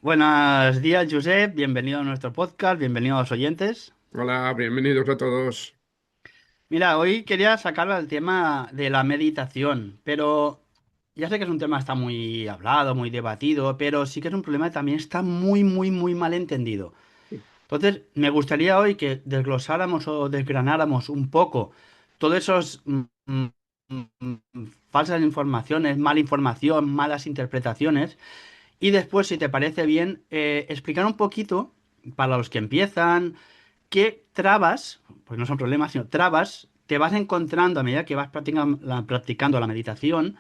Buenos días, Josep. Bienvenido a nuestro podcast. Bienvenido a los oyentes. Hola, bienvenidos a todos. Mira, hoy quería sacar el tema de la meditación, pero ya sé que es un tema que está muy hablado, muy debatido, pero sí que es un problema que también está muy mal entendido. Entonces, me gustaría hoy que desglosáramos o desgranáramos un poco todos esos falsas informaciones, mala información, malas interpretaciones. Y después, si te parece bien, explicar un poquito, para los que empiezan, qué trabas, pues no son problemas, sino trabas, te vas encontrando a medida que vas practicando la meditación,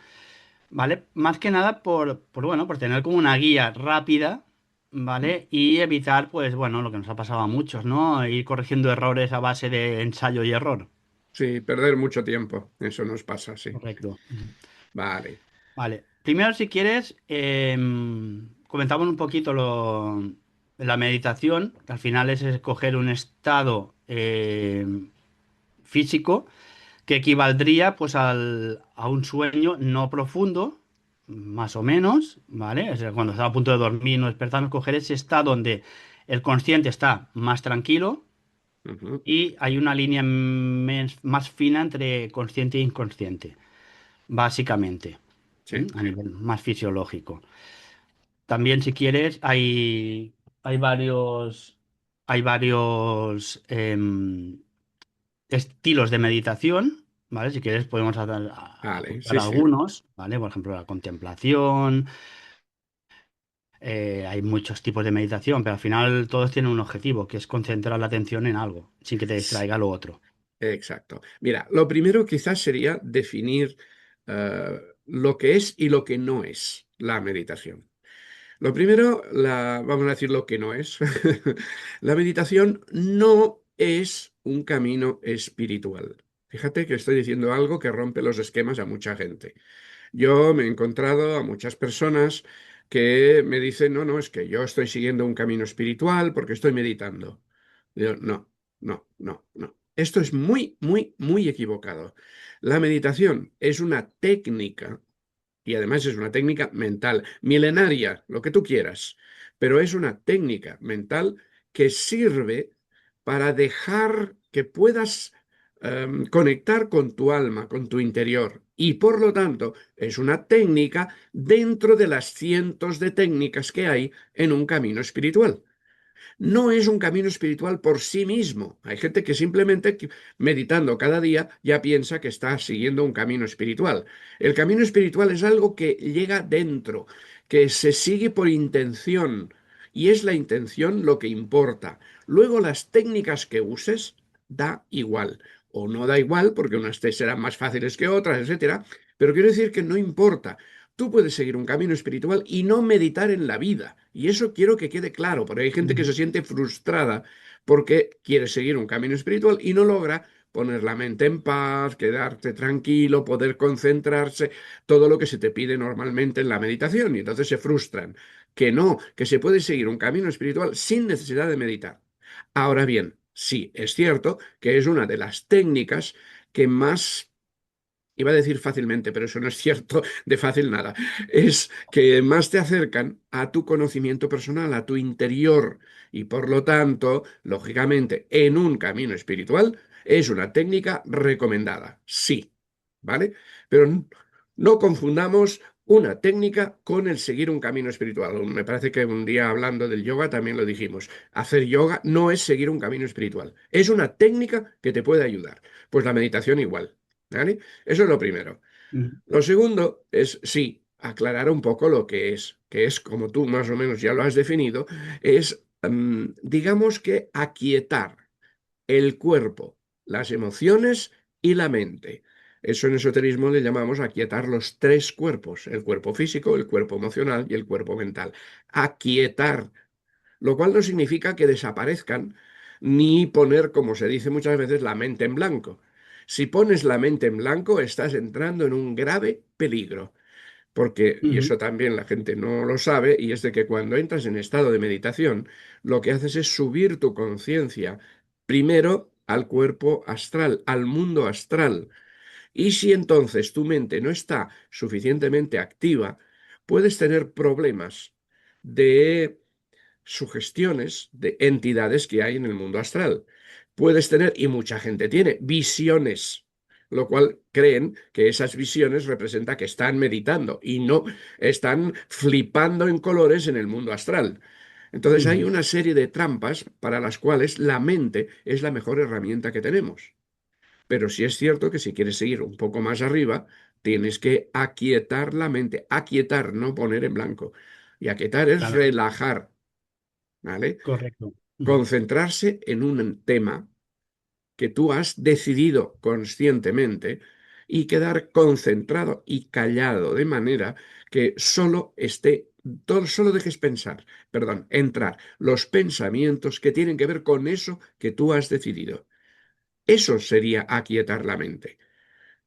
¿vale? Más que nada bueno, por tener como una guía rápida, ¿vale? Y evitar, pues bueno, lo que nos ha pasado a muchos, ¿no? Ir corrigiendo errores a base de ensayo y error. Sí, perder mucho tiempo, eso nos pasa, sí. Correcto. Vale, Vale. Primero, si quieres, comentamos un poquito la meditación, que al final es escoger un estado físico que equivaldría pues a un sueño no profundo, más o menos, ¿vale? Es decir, cuando estás a punto de dormir, no despertar, escoger ese estado donde el consciente está más tranquilo ujú, y hay una línea más fina entre consciente e inconsciente, básicamente, sí, a nivel más fisiológico. También, si quieres, hay varios estilos de meditación, ¿vale? Si quieres, podemos vale, apuntar sí, sí, algunos, ¿vale? Por ejemplo, la contemplación. Hay muchos tipos de meditación, pero al final todos tienen un objetivo, que es concentrar la atención en algo, sin que te s- distraiga lo otro. exacto. Mira, lo primero quizás sería definir lo que es y lo que no es la meditación. Lo primero, vamos a decir lo que no es. La meditación no es un camino espiritual. Fíjate que estoy diciendo algo que rompe los esquemas a mucha gente. Yo me he encontrado a muchas personas que me dicen, no, no, es que yo estoy siguiendo un camino espiritual porque estoy meditando. Digo, no, no, no, no. Esto es muy equivocado. La meditación es una técnica y además es una técnica mental, milenaria, lo que tú quieras, pero es una técnica mental que sirve para dejar que puedas conectar con tu alma, con tu interior. Y por lo tanto, es una técnica dentro de las cientos de técnicas que hay en un camino espiritual. No es un camino espiritual por sí mismo. Hay gente que simplemente meditando cada día ya piensa que está siguiendo un camino espiritual. El camino espiritual es algo que llega dentro, que se sigue por intención y es la intención lo que importa. Luego las técnicas que uses da igual o no da igual porque unas te serán más fáciles que otras, etcétera, pero quiero decir que no importa. Tú puedes seguir un camino espiritual y no meditar en la vida. Y eso quiero que quede claro, porque hay gente que Ujú. se siente frustrada porque quiere seguir un camino espiritual y no logra poner la mente en paz, quedarte tranquilo, poder concentrarse, todo lo que se te pide normalmente en la meditación. Y entonces se frustran. Que no, que se puede seguir un camino espiritual sin necesidad de meditar. Ahora bien, sí, es cierto que es una de las técnicas que más iba a decir fácilmente, pero eso no es cierto, de fácil nada. Es que más te acercan a tu conocimiento personal, a tu interior. Y por lo tanto, lógicamente, en un camino espiritual es una técnica recomendada. Sí, ¿vale? Pero no confundamos una técnica con el seguir un camino espiritual. Me parece que un día hablando del yoga también lo dijimos. Hacer yoga no es seguir un camino espiritual. Es una técnica que te puede ayudar. Pues la meditación igual. ¿Vale? Eso es lo primero. Ujú. Lo segundo es, sí, aclarar un poco lo que es, como tú más o menos ya lo has definido, es, digamos que aquietar el cuerpo, las emociones y la mente. Eso en esoterismo le llamamos aquietar los tres cuerpos, el cuerpo físico, el cuerpo emocional y el cuerpo mental. Aquietar, lo cual no significa que desaparezcan ni poner, como se dice muchas veces, la mente en blanco. Si pones la mente en blanco, estás entrando en un grave peligro, porque, y Ujú. eso también la gente no lo sabe, y es de que cuando entras en estado de meditación, lo que haces es subir tu conciencia primero al cuerpo astral, al mundo astral. Y si entonces tu mente no está suficientemente activa, puedes tener problemas de sugestiones de entidades que hay en el mundo astral. Puedes tener, y mucha gente tiene, visiones, lo cual creen que esas visiones representan que están meditando y no están flipando en colores en el mundo astral. Entonces hay Ujú. una serie de trampas para las cuales la mente es la mejor herramienta que tenemos. Pero sí es cierto que si quieres seguir un poco más arriba, tienes que aquietar la mente. Aquietar, no poner en blanco. Y aquietar es Claro, relajar, ¿vale? correcto. Ujú. Concentrarse en un tema que tú has decidido conscientemente y quedar concentrado y callado de manera que solo dejes pensar, perdón, entrar los pensamientos que tienen que ver con eso que tú has decidido. Eso sería aquietar la mente.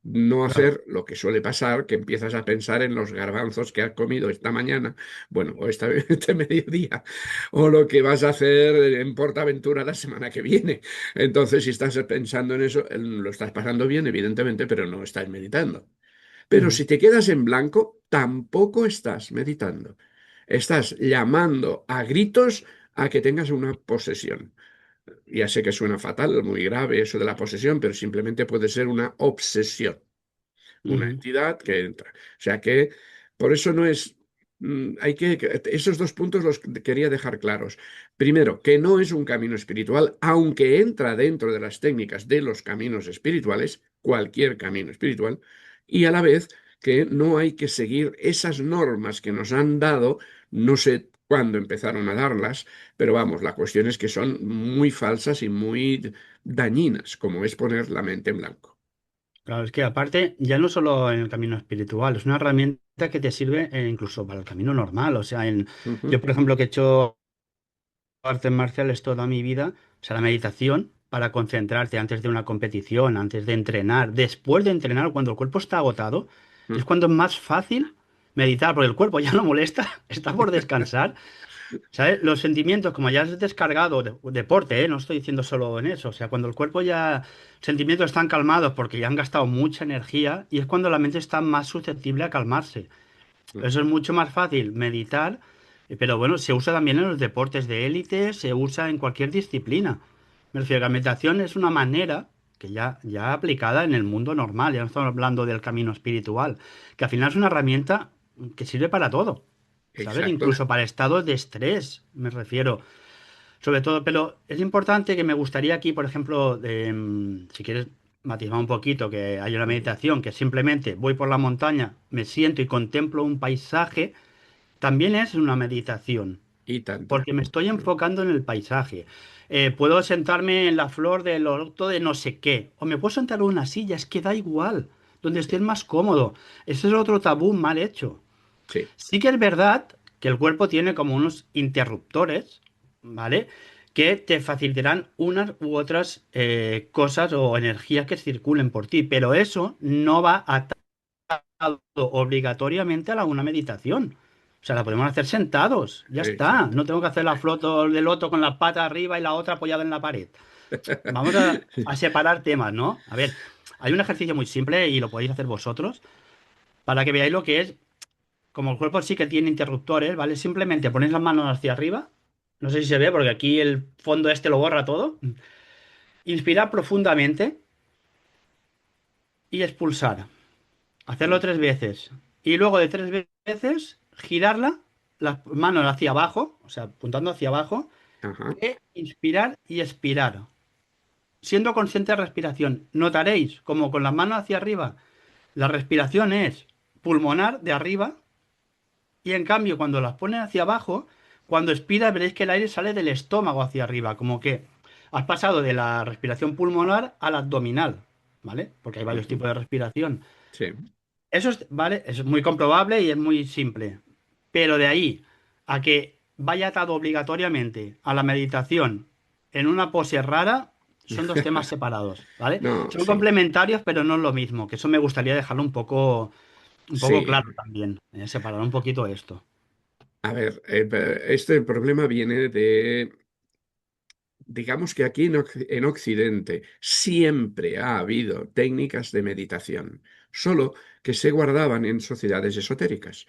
No Claro. hacer lo que suele pasar, que empiezas a pensar en los garbanzos que has comido esta mañana, bueno, o este mediodía, o lo que vas a hacer en PortAventura la semana que viene. Entonces, si estás pensando en eso, lo estás pasando bien, evidentemente, pero no estás meditando. Pero Ujú. si te quedas en blanco, tampoco estás meditando. Estás llamando a gritos a que tengas una posesión. Ya sé que suena fatal, muy grave eso de la posesión, pero simplemente puede ser una obsesión, una Ujú. entidad que entra. O sea que por eso no es... esos dos puntos los quería dejar claros. Primero, que no es un camino espiritual, aunque entra dentro de las técnicas de los caminos espirituales, cualquier camino espiritual, y a la vez que no hay que seguir esas normas que nos han dado, no sé cuándo empezaron a darlas, pero vamos, la cuestión es que son muy falsas y muy dañinas, como es poner la mente en blanco. Claro, es que aparte, ya no solo en el camino espiritual, es una herramienta que te sirve incluso para el camino normal. O sea, yo, Ujú. por ejemplo, que he hecho artes marciales toda mi vida, o sea, la meditación para concentrarte antes de una competición, antes de entrenar, después de entrenar, cuando el cuerpo está agotado, es Mm. cuando es más fácil meditar, porque el cuerpo ya no molesta, está por descansar. ¿Sabes? Los sentimientos, como ya has descargado deporte, ¿eh? No estoy diciendo solo en eso. O sea, cuando el cuerpo ya, sentimientos están calmados porque ya han gastado mucha energía y es cuando la mente está más susceptible a calmarse. Eso es mucho más fácil meditar, pero bueno, se usa también en los deportes de élite, se usa en cualquier disciplina. Me refiero a que la meditación es una manera que ya aplicada en el mundo normal, ya no estamos hablando del camino espiritual, que al final es una herramienta que sirve para todo, ¿sabes? Exacto. Incluso para estados de estrés, me refiero. Sobre todo, pero es importante que me gustaría aquí, por ejemplo, si quieres matizar un poquito, que hay una Ujú. meditación que simplemente voy por la montaña, me siento y contemplo un paisaje, también es una meditación, Y tanto. porque me estoy Mm. enfocando en el paisaje. Puedo sentarme en la flor del loto de no sé qué, o me puedo sentar en una silla, es que da igual, donde Sí, estés más cómodo. Ese es otro tabú mal hecho. sí, Sí que es verdad que el cuerpo tiene como unos interruptores, ¿vale? Que te facilitarán unas u otras cosas o energías que circulen por ti, pero eso no va atado obligatoriamente a una meditación. O sea, la podemos hacer sentados, ya está. exacto. No tengo que hacer la flor del loto con la pata arriba y la otra apoyada en la pared. Vamos a separar temas, ¿no? A ver, hay un ejercicio muy simple y lo podéis hacer vosotros para que veáis lo que es como el cuerpo sí que tiene interruptores, ¿vale? Simplemente ponéis las manos hacia arriba. No sé si se ve porque aquí el fondo este lo borra todo. Inspirar profundamente y expulsar. Hacerlo 3 veces. Y luego de 3 veces, girarla, las manos hacia abajo, o sea, apuntando hacia abajo, Ajá. e inspirar y expirar. Siendo consciente de respiración. Notaréis como con las manos hacia arriba, la respiración es pulmonar de arriba. Y en cambio, cuando las pones hacia abajo, cuando expiras veréis que el aire sale del estómago hacia arriba, como que has pasado de la respiración pulmonar a la abdominal, ¿vale? Porque hay varios Ujú. tipos de respiración. Sí. Eso es, ¿vale? Es muy comprobable y es muy simple. Pero de ahí a que vaya atado obligatoriamente a la meditación en una pose rara, son dos temas separados, ¿vale? No, Son sí, complementarios, pero no es lo mismo, que eso me gustaría dejarlo un poco sí. claro también, separar un poquito esto. A ver, este problema viene de, digamos que aquí en Occidente siempre ha habido técnicas de meditación, solo que se guardaban en sociedades esotéricas.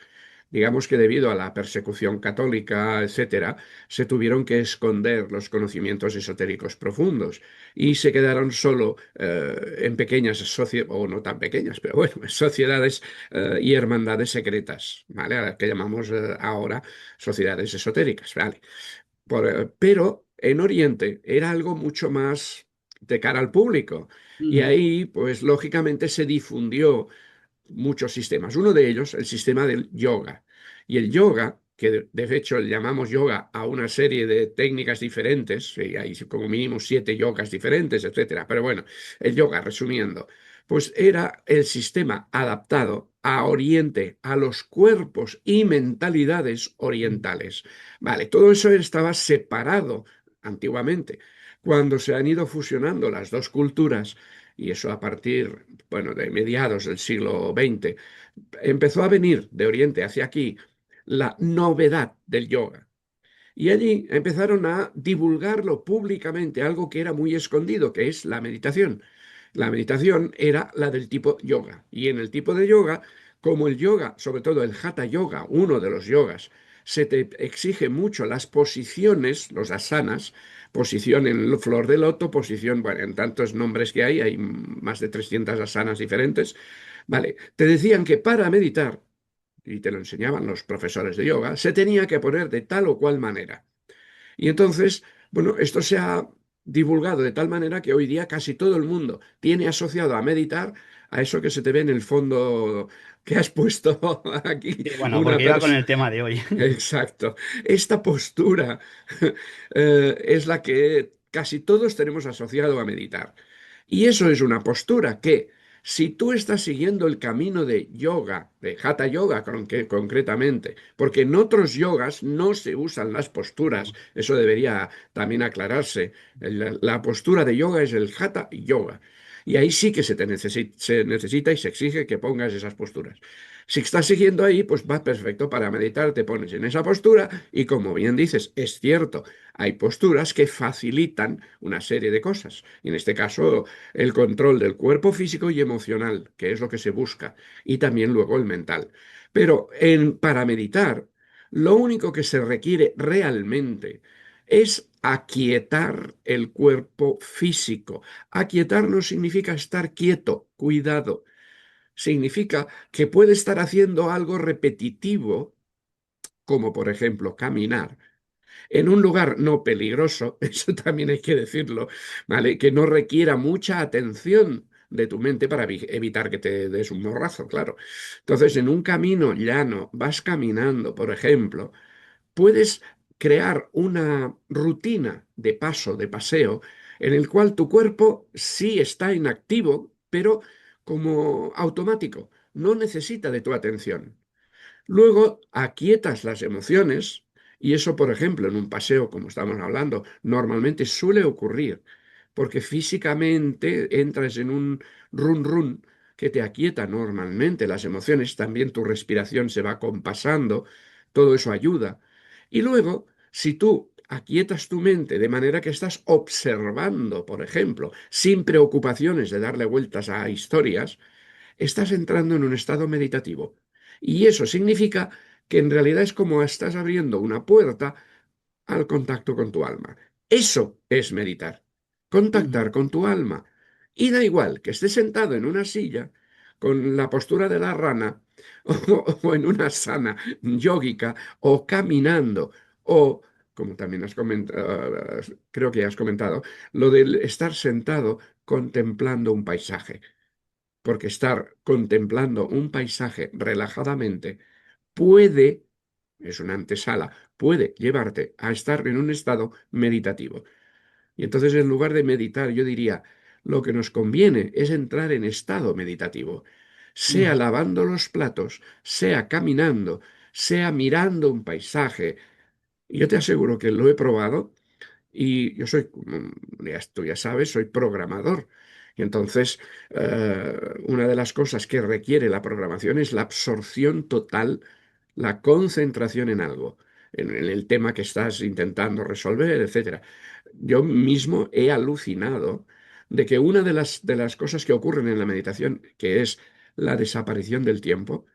digamos que debido a la persecución católica, etcétera, se tuvieron que esconder los conocimientos esotéricos profundos y se quedaron solo en pequeñas sociedades, o no tan pequeñas, pero bueno, sociedades y hermandades secretas, ¿vale? A las que llamamos ahora sociedades esotéricas, ¿vale? Pero en Oriente era algo mucho más de cara al público. Y Ujú, ahí, pues lógicamente se difundió muchos sistemas. Uno de ellos, el sistema del yoga. Y el yoga, que de hecho le llamamos yoga a una serie de técnicas diferentes, y hay como mínimo 7 yogas diferentes, etcétera. Pero bueno, el yoga, resumiendo, pues era el sistema adaptado a Oriente, a los cuerpos y mentalidades orientales. Vale, todo eso estaba separado antiguamente. Cuando se han ido fusionando las dos culturas, y eso a partir, bueno, de mediados del siglo XX, empezó a venir de Oriente hacia aquí la novedad del yoga. Y allí empezaron a divulgarlo públicamente, algo que era muy escondido, que es la meditación. La meditación era la del tipo yoga. Y en el tipo de yoga, como el yoga, sobre todo el hatha yoga, uno de los yogas, se te exige mucho las posiciones, los asanas, posición en flor de loto, posición, bueno, en tantos nombres que hay más de 300 asanas diferentes. Vale, te decían que para meditar, y te lo enseñaban los profesores de yoga, se tenía que poner de tal o cual manera. Y entonces, bueno, esto se ha divulgado de tal manera que hoy día casi todo el mundo tiene asociado a meditar a eso que se te ve en el fondo que has puesto aquí, sí, bueno, una porque iba con persona. el tema de hoy. Exacto. Esta postura es la que casi todos tenemos asociado a meditar. Y eso es una postura que, si tú estás siguiendo el camino de yoga, de hatha yoga concretamente, porque en otros yogas no se usan las posturas, eso debería también aclararse. La postura de yoga es el hatha yoga. Y ahí sí que se necesita y se exige que pongas esas posturas. Si estás siguiendo ahí, pues va perfecto para meditar, te pones en esa postura y como bien dices, es cierto, hay posturas que facilitan una serie de cosas. Y en este caso, el control del cuerpo físico y emocional, que es lo que se busca, y también luego el mental. Pero para meditar, lo único que se requiere realmente es aquietar el cuerpo físico. Aquietar no significa estar quieto, cuidado. Significa que puede estar haciendo algo repetitivo, como por ejemplo caminar, en un lugar no peligroso, eso también hay que decirlo, ¿vale? Que no requiera mucha atención de tu mente para evitar que te des un morrazo, claro. Entonces, en un camino llano, vas caminando, por ejemplo, puedes crear una rutina de paso, de paseo, en el cual tu cuerpo sí está inactivo, pero como automático, no necesita de tu atención. Luego aquietas las emociones y eso, por ejemplo, en un paseo, como estamos hablando, normalmente suele ocurrir porque físicamente entras en un run run que te aquieta normalmente las emociones, también tu respiración se va compasando, todo eso ayuda. Y luego, si tú aquietas tu mente de manera que estás observando, por ejemplo, sin preocupaciones de darle vueltas a historias, estás entrando en un estado meditativo. Y eso significa que en realidad es como estás abriendo una puerta al contacto con tu alma. Eso es meditar, Ujú. contactar con tu alma. Y da igual que estés sentado en una silla con la postura de la rana o en una sana yógica o caminando o, como también has comentado, creo que has comentado, lo del estar sentado contemplando un paisaje porque estar contemplando un paisaje relajadamente puede, es una antesala, puede llevarte a estar en un estado meditativo. Y entonces en lugar de meditar, yo diría, lo que nos conviene es entrar en estado meditativo, sea Ujú. lavando los platos, sea caminando, sea mirando un paisaje. Y yo te aseguro que lo he probado y yo soy, tú ya sabes, soy programador. Y entonces, una de las cosas que requiere la programación es la absorción total, la concentración en algo, en el tema que estás intentando resolver, etcétera. Yo mismo he alucinado de que una de las cosas que ocurren en la meditación, que es la desaparición del tiempo,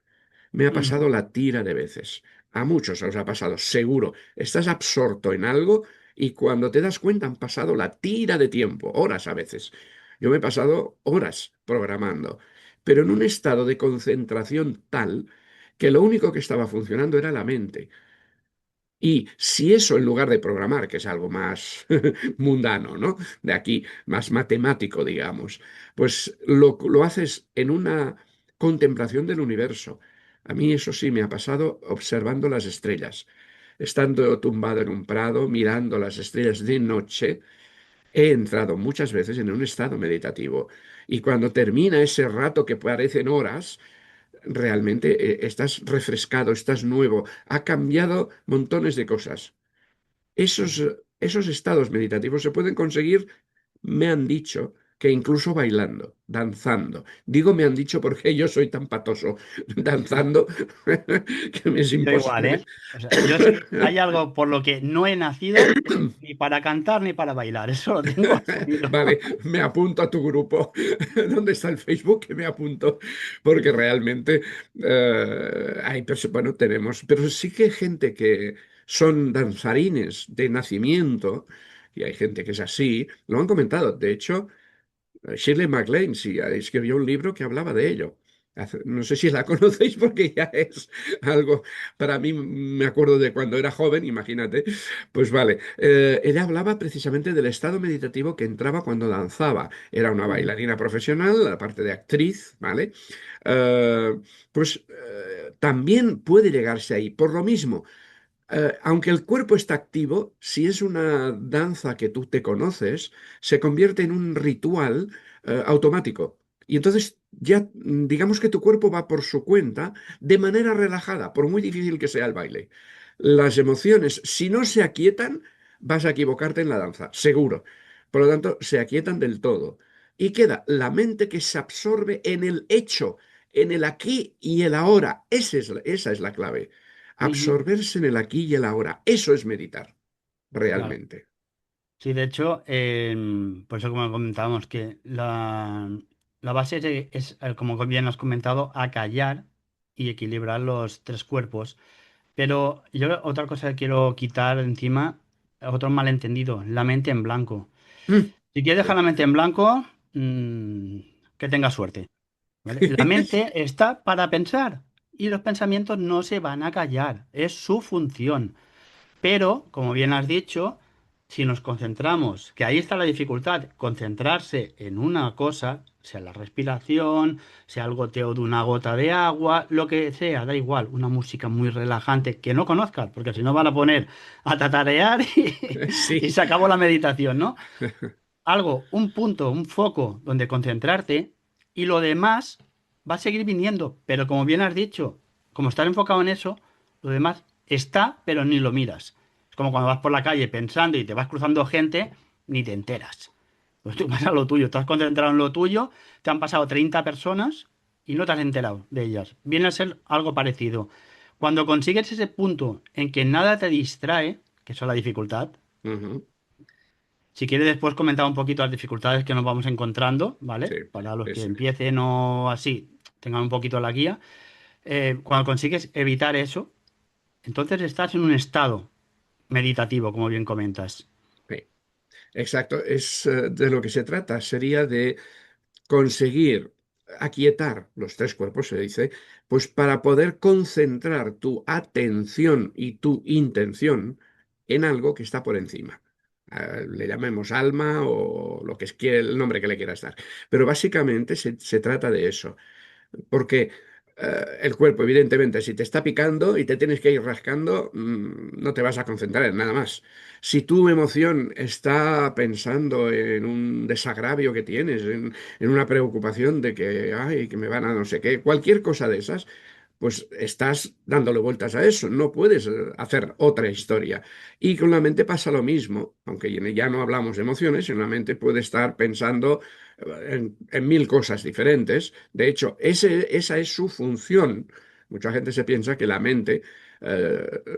me ha Ujú. pasado la tira de veces. A muchos os ha pasado, seguro. Estás absorto en algo y cuando te das cuenta han pasado la tira de tiempo, horas a veces. Yo me he pasado horas programando, pero en un estado de concentración tal que lo único que estaba funcionando era la mente. Y si eso en lugar de programar, que es algo más mundano, ¿no? De aquí, más matemático, digamos, pues lo haces en una contemplación del universo. A mí eso sí me ha pasado observando las estrellas. Estando tumbado en un prado, mirando las estrellas de noche, he entrado muchas veces en un estado meditativo. Y cuando termina ese rato que parecen horas, realmente estás refrescado, estás nuevo, ha cambiado montones de cosas. Esos estados meditativos se pueden conseguir, me han dicho, que incluso bailando, danzando. Digo me han dicho porque yo soy tan patoso danzando que me es Yo igual, imposible. ¿eh? O sea, yo si hay algo por lo que no he nacido, es ni para cantar ni para bailar. Eso lo tengo asumido. Vale, me apunto a tu grupo. ¿Dónde está el Facebook? Que me apunto. Porque realmente bueno, tenemos, pero sí que hay gente que son danzarines de nacimiento, y hay gente que es así, lo han comentado. De hecho, Shirley MacLaine sí, escribió un libro que hablaba de ello. No sé si la conocéis porque ya es algo, para mí me acuerdo de cuando era joven, imagínate. Pues vale, ella hablaba precisamente del estado meditativo que entraba cuando danzaba. Era una Ujú. bailarina profesional, aparte de actriz, ¿vale? Eh, también puede llegarse ahí. Por lo mismo, aunque el cuerpo está activo, si es una danza que tú te conoces, se convierte en un ritual automático. Y entonces ya digamos que tu cuerpo va por su cuenta de manera relajada, por muy difícil que sea el baile. Las emociones, si no se aquietan, vas a equivocarte en la danza, seguro. Por lo tanto, se aquietan del todo. Y queda la mente que se absorbe en el hecho, en el aquí y el ahora. Esa es la clave. Ujú. Absorberse en el aquí y el ahora. Eso es meditar, Claro. realmente. Sí, de hecho, por eso como comentábamos, que la base es, como bien has comentado, acallar y equilibrar los tres cuerpos. Pero yo otra cosa que quiero quitar encima, otro malentendido, la mente en blanco. Mm. Si quieres dejar Sí. la mente en blanco, que tenga suerte, ¿vale? La mente está para pensar y los pensamientos no se van a callar, es su función. Pero, como bien has dicho, si nos concentramos, que ahí está la dificultad, concentrarse en una cosa, sea la respiración, sea el goteo de una gota de agua, lo que sea, da igual, una música muy relajante que no conozcas, porque si no van a poner a tatarear y Sí. se acabó la meditación, ¿no? Algo, un punto, un foco donde concentrarte y lo demás va a seguir viniendo, pero como bien has dicho, como estás enfocado en eso, lo demás está, pero ni lo miras. Es como cuando vas por la calle pensando y te vas cruzando gente, ni te enteras. Pues tú vas a lo tuyo, estás concentrado en lo tuyo, te han pasado 30 personas y no te has enterado de ellas. Viene a ser algo parecido. Cuando consigues ese punto en que nada te distrae, que eso es la dificultad, Ujú. si quiere después comentar un poquito las dificultades que nos vamos encontrando, Sí, ¿vale? Para los sí, que sí. empiecen o así, tengan un poquito la guía. Cuando consigues evitar eso, entonces estás en un estado meditativo, como bien comentas. Sí. Exacto, es de lo que se trata. Sería de conseguir aquietar los tres cuerpos, se dice, pues para poder concentrar tu atención y tu intención en algo que está por encima. Le llamemos alma o lo que es el nombre que le quieras dar. Pero básicamente se trata de eso. Porque el cuerpo, evidentemente, si te está picando y te tienes que ir rascando, no te vas a concentrar en nada más. Si tu emoción está pensando en un desagravio que tienes, en una preocupación de que, ay, que me van a no sé qué, cualquier cosa de esas, pues estás dándole vueltas a eso, no puedes hacer otra historia. Y con la mente pasa lo mismo, aunque ya no hablamos de emociones, en la mente puede estar pensando en mil cosas diferentes. De hecho, esa es su función. Mucha gente se piensa que la mente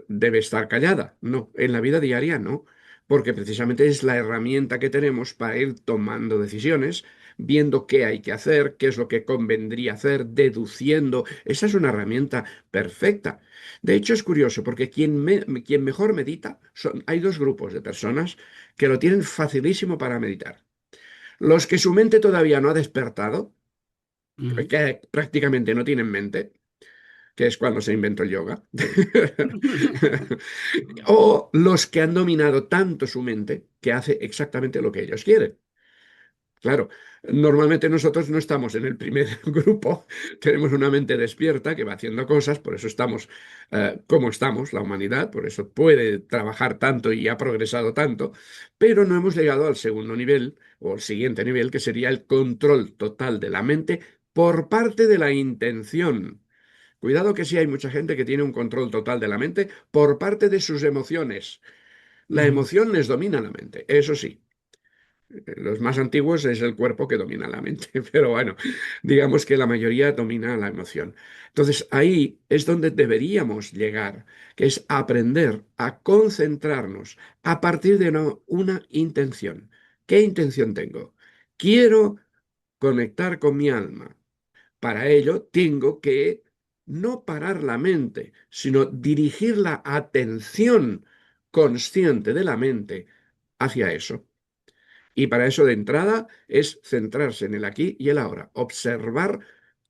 debe estar callada. No, en la vida diaria no, porque precisamente es la herramienta que tenemos para ir tomando decisiones, viendo qué hay que hacer, qué es lo que convendría hacer, deduciendo. Esa es una herramienta perfecta. De hecho, es curioso porque quien mejor medita hay dos grupos de personas que lo tienen facilísimo para meditar. Los que su mente todavía no ha despertado, Ujú. que prácticamente no tienen mente, que es cuando se inventó el yoga, o los que han dominado tanto su mente que hace exactamente lo que ellos quieren. Claro, normalmente nosotros no estamos en el primer grupo, tenemos una mente despierta que va haciendo cosas, por eso estamos como estamos, la humanidad, por eso puede trabajar tanto y ha progresado tanto, pero no hemos llegado al segundo nivel o al siguiente nivel, que sería el control total de la mente por parte de la intención. Cuidado que sí hay mucha gente que tiene un control total de la mente por parte de sus emociones. La Ujú. emoción les domina la mente, eso sí. Los más antiguos es el cuerpo que domina la mente, pero bueno, digamos que la mayoría domina la emoción. Entonces ahí es donde deberíamos llegar, que es aprender a concentrarnos a partir de una intención. ¿Qué intención tengo? Quiero conectar con mi alma. Para ello tengo que no parar la mente, sino dirigir la atención consciente de la mente hacia eso. Y para eso de entrada es centrarse en el aquí y el ahora, observar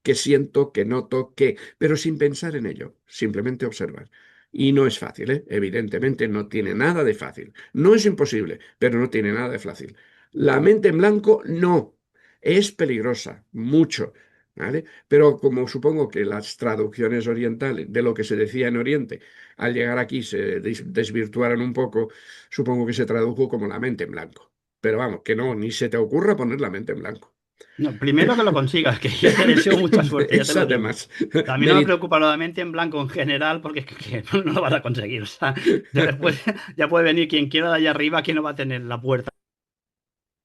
qué siento, qué noto, qué, pero sin pensar en ello, simplemente observar. Y no es fácil, ¿eh? Evidentemente no tiene nada de fácil. No es imposible, pero no tiene nada de fácil. La mente en blanco no, es peligrosa, mucho, ¿vale? Pero como supongo que las traducciones orientales de lo que se decía en Oriente, al llegar aquí se desvirtuaron un poco, supongo que se tradujo como la mente en blanco. Pero vamos, que no, ni se te ocurra poner la mente en blanco. No, primero que lo consigas, que yo te deseo mucha suerte, ya te Eso lo digo. además. A mí no me Merit- preocupa lo de mente en blanco en general, porque es que no lo vas a conseguir. O sea, ya después ya puede venir quien quiera de allá arriba, que no va a tener la puerta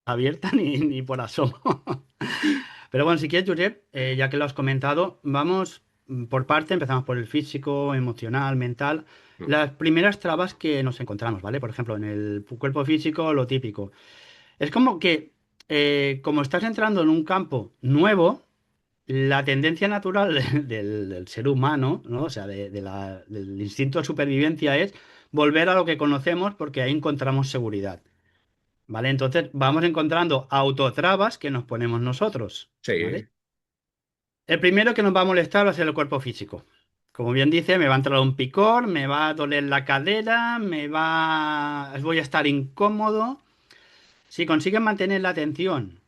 abierta ni por asomo. Pero bueno, si quieres, Jurep, ya que lo has comentado, vamos por parte, empezamos por el físico, emocional, mental. Las primeras trabas que nos encontramos, ¿vale? Por ejemplo, en el cuerpo físico, lo típico. Es como que, como estás entrando en un campo nuevo, la tendencia natural del ser humano, ¿no? O sea, del instinto de supervivencia es volver a lo que conocemos porque ahí encontramos seguridad, ¿vale? Entonces vamos encontrando autotrabas que nos ponemos nosotros, ¿vale? Sí, El primero que nos va a molestar va a ser el cuerpo físico. Como bien dice, me va a entrar un picor, me va a doler la cadera, voy a estar incómodo. Si consigues mantener la atención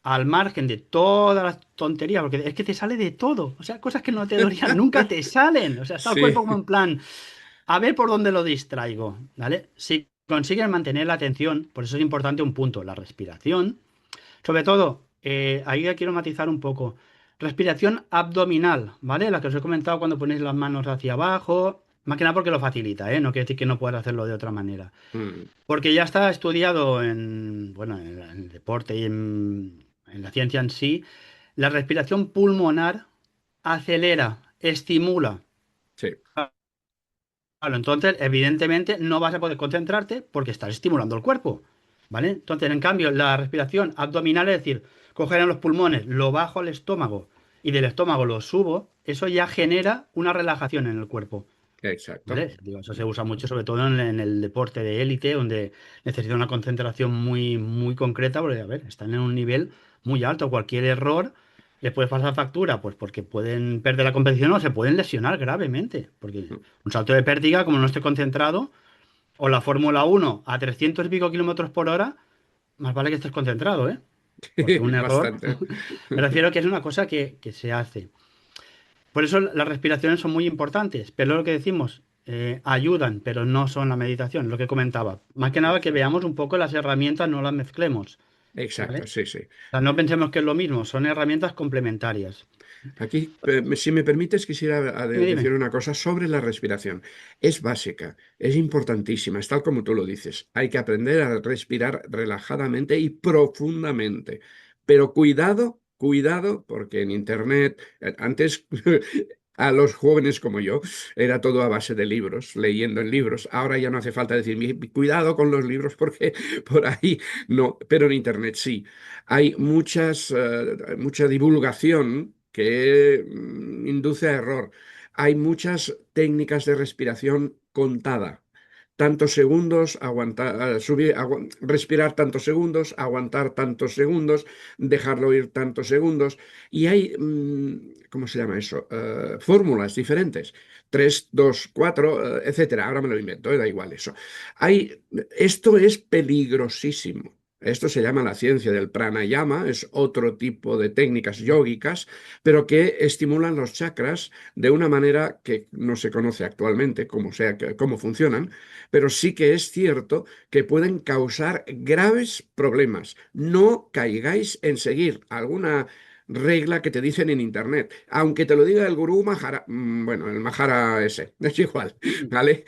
al margen de todas las tonterías, porque es que te sale de todo, o sea, cosas que no te dolían, nunca te salen, o sea, está el cuerpo sí, como en plan, a ver por dónde lo distraigo, ¿vale? Si consigues mantener la atención, por eso es importante un punto, la respiración, sobre todo, ahí ya quiero matizar un poco, respiración abdominal, ¿vale? La que os he comentado cuando ponéis las manos hacia abajo, más que nada porque lo facilita, ¿eh? No quiere decir que no puedas hacerlo de otra manera. mm, Porque ya está estudiado bueno, en el deporte y en la ciencia en sí, la respiración pulmonar acelera, estimula. sí, Claro, entonces, evidentemente, no vas a poder concentrarte porque estás estimulando el cuerpo, ¿vale? Entonces, en cambio, la respiración abdominal, es decir, coger en los pulmones, lo bajo al estómago y del estómago lo subo, eso ya genera una relajación en el cuerpo. exacto. ¿Vale? Digo, eso se usa mucho, sobre todo en el deporte de élite, donde necesita una concentración muy, muy concreta, porque, a ver, están en un nivel muy alto. Cualquier error les puede pasar factura, pues porque pueden perder la competición o se pueden lesionar gravemente. Porque un salto de pértiga, como no esté concentrado, o la Fórmula 1 a 300 y pico kilómetros por hora, más vale que estés concentrado, ¿eh? Porque un error, Bastante. me refiero que es una cosa que se hace. Por eso las respiraciones son muy importantes, pero lo que decimos, ayudan, pero no son la meditación, lo que comentaba. Más que nada que Exacto, veamos un poco las herramientas, no las mezclemos, exacto, ¿vale? sí, sí. O sea, no pensemos que es lo mismo, son herramientas complementarias. Aquí, si me permites, quisiera Dime, decir dime. una cosa sobre la respiración. Es básica, es importantísima, es tal como tú lo dices. Hay que aprender a respirar relajadamente y profundamente. Pero cuidado, cuidado, porque en Internet, antes A los jóvenes como yo, era todo a base de libros, leyendo en libros. Ahora ya no hace falta decir, Cuidado con los libros porque por ahí no", pero en Internet sí. Hay mucha divulgación que induce a error. Hay muchas técnicas de respiración contada. Tantos segundos, respirar tantos segundos, aguantar tantos segundos, dejarlo ir tantos segundos. Y hay, ¿cómo se llama eso? Fórmulas diferentes. 3, 2, 4, etcétera. Ahora me lo invento, da igual eso. Esto es peligrosísimo. Esto se llama la ciencia del pranayama, es otro tipo de técnicas yógicas, pero que estimulan los chakras de una manera que no se conoce actualmente, cómo funcionan, pero sí que es cierto que pueden causar graves problemas. No caigáis en seguir alguna regla que te dicen en internet, aunque te lo diga el gurú Mahara, bueno, el Mahara ese, es igual, ¿vale?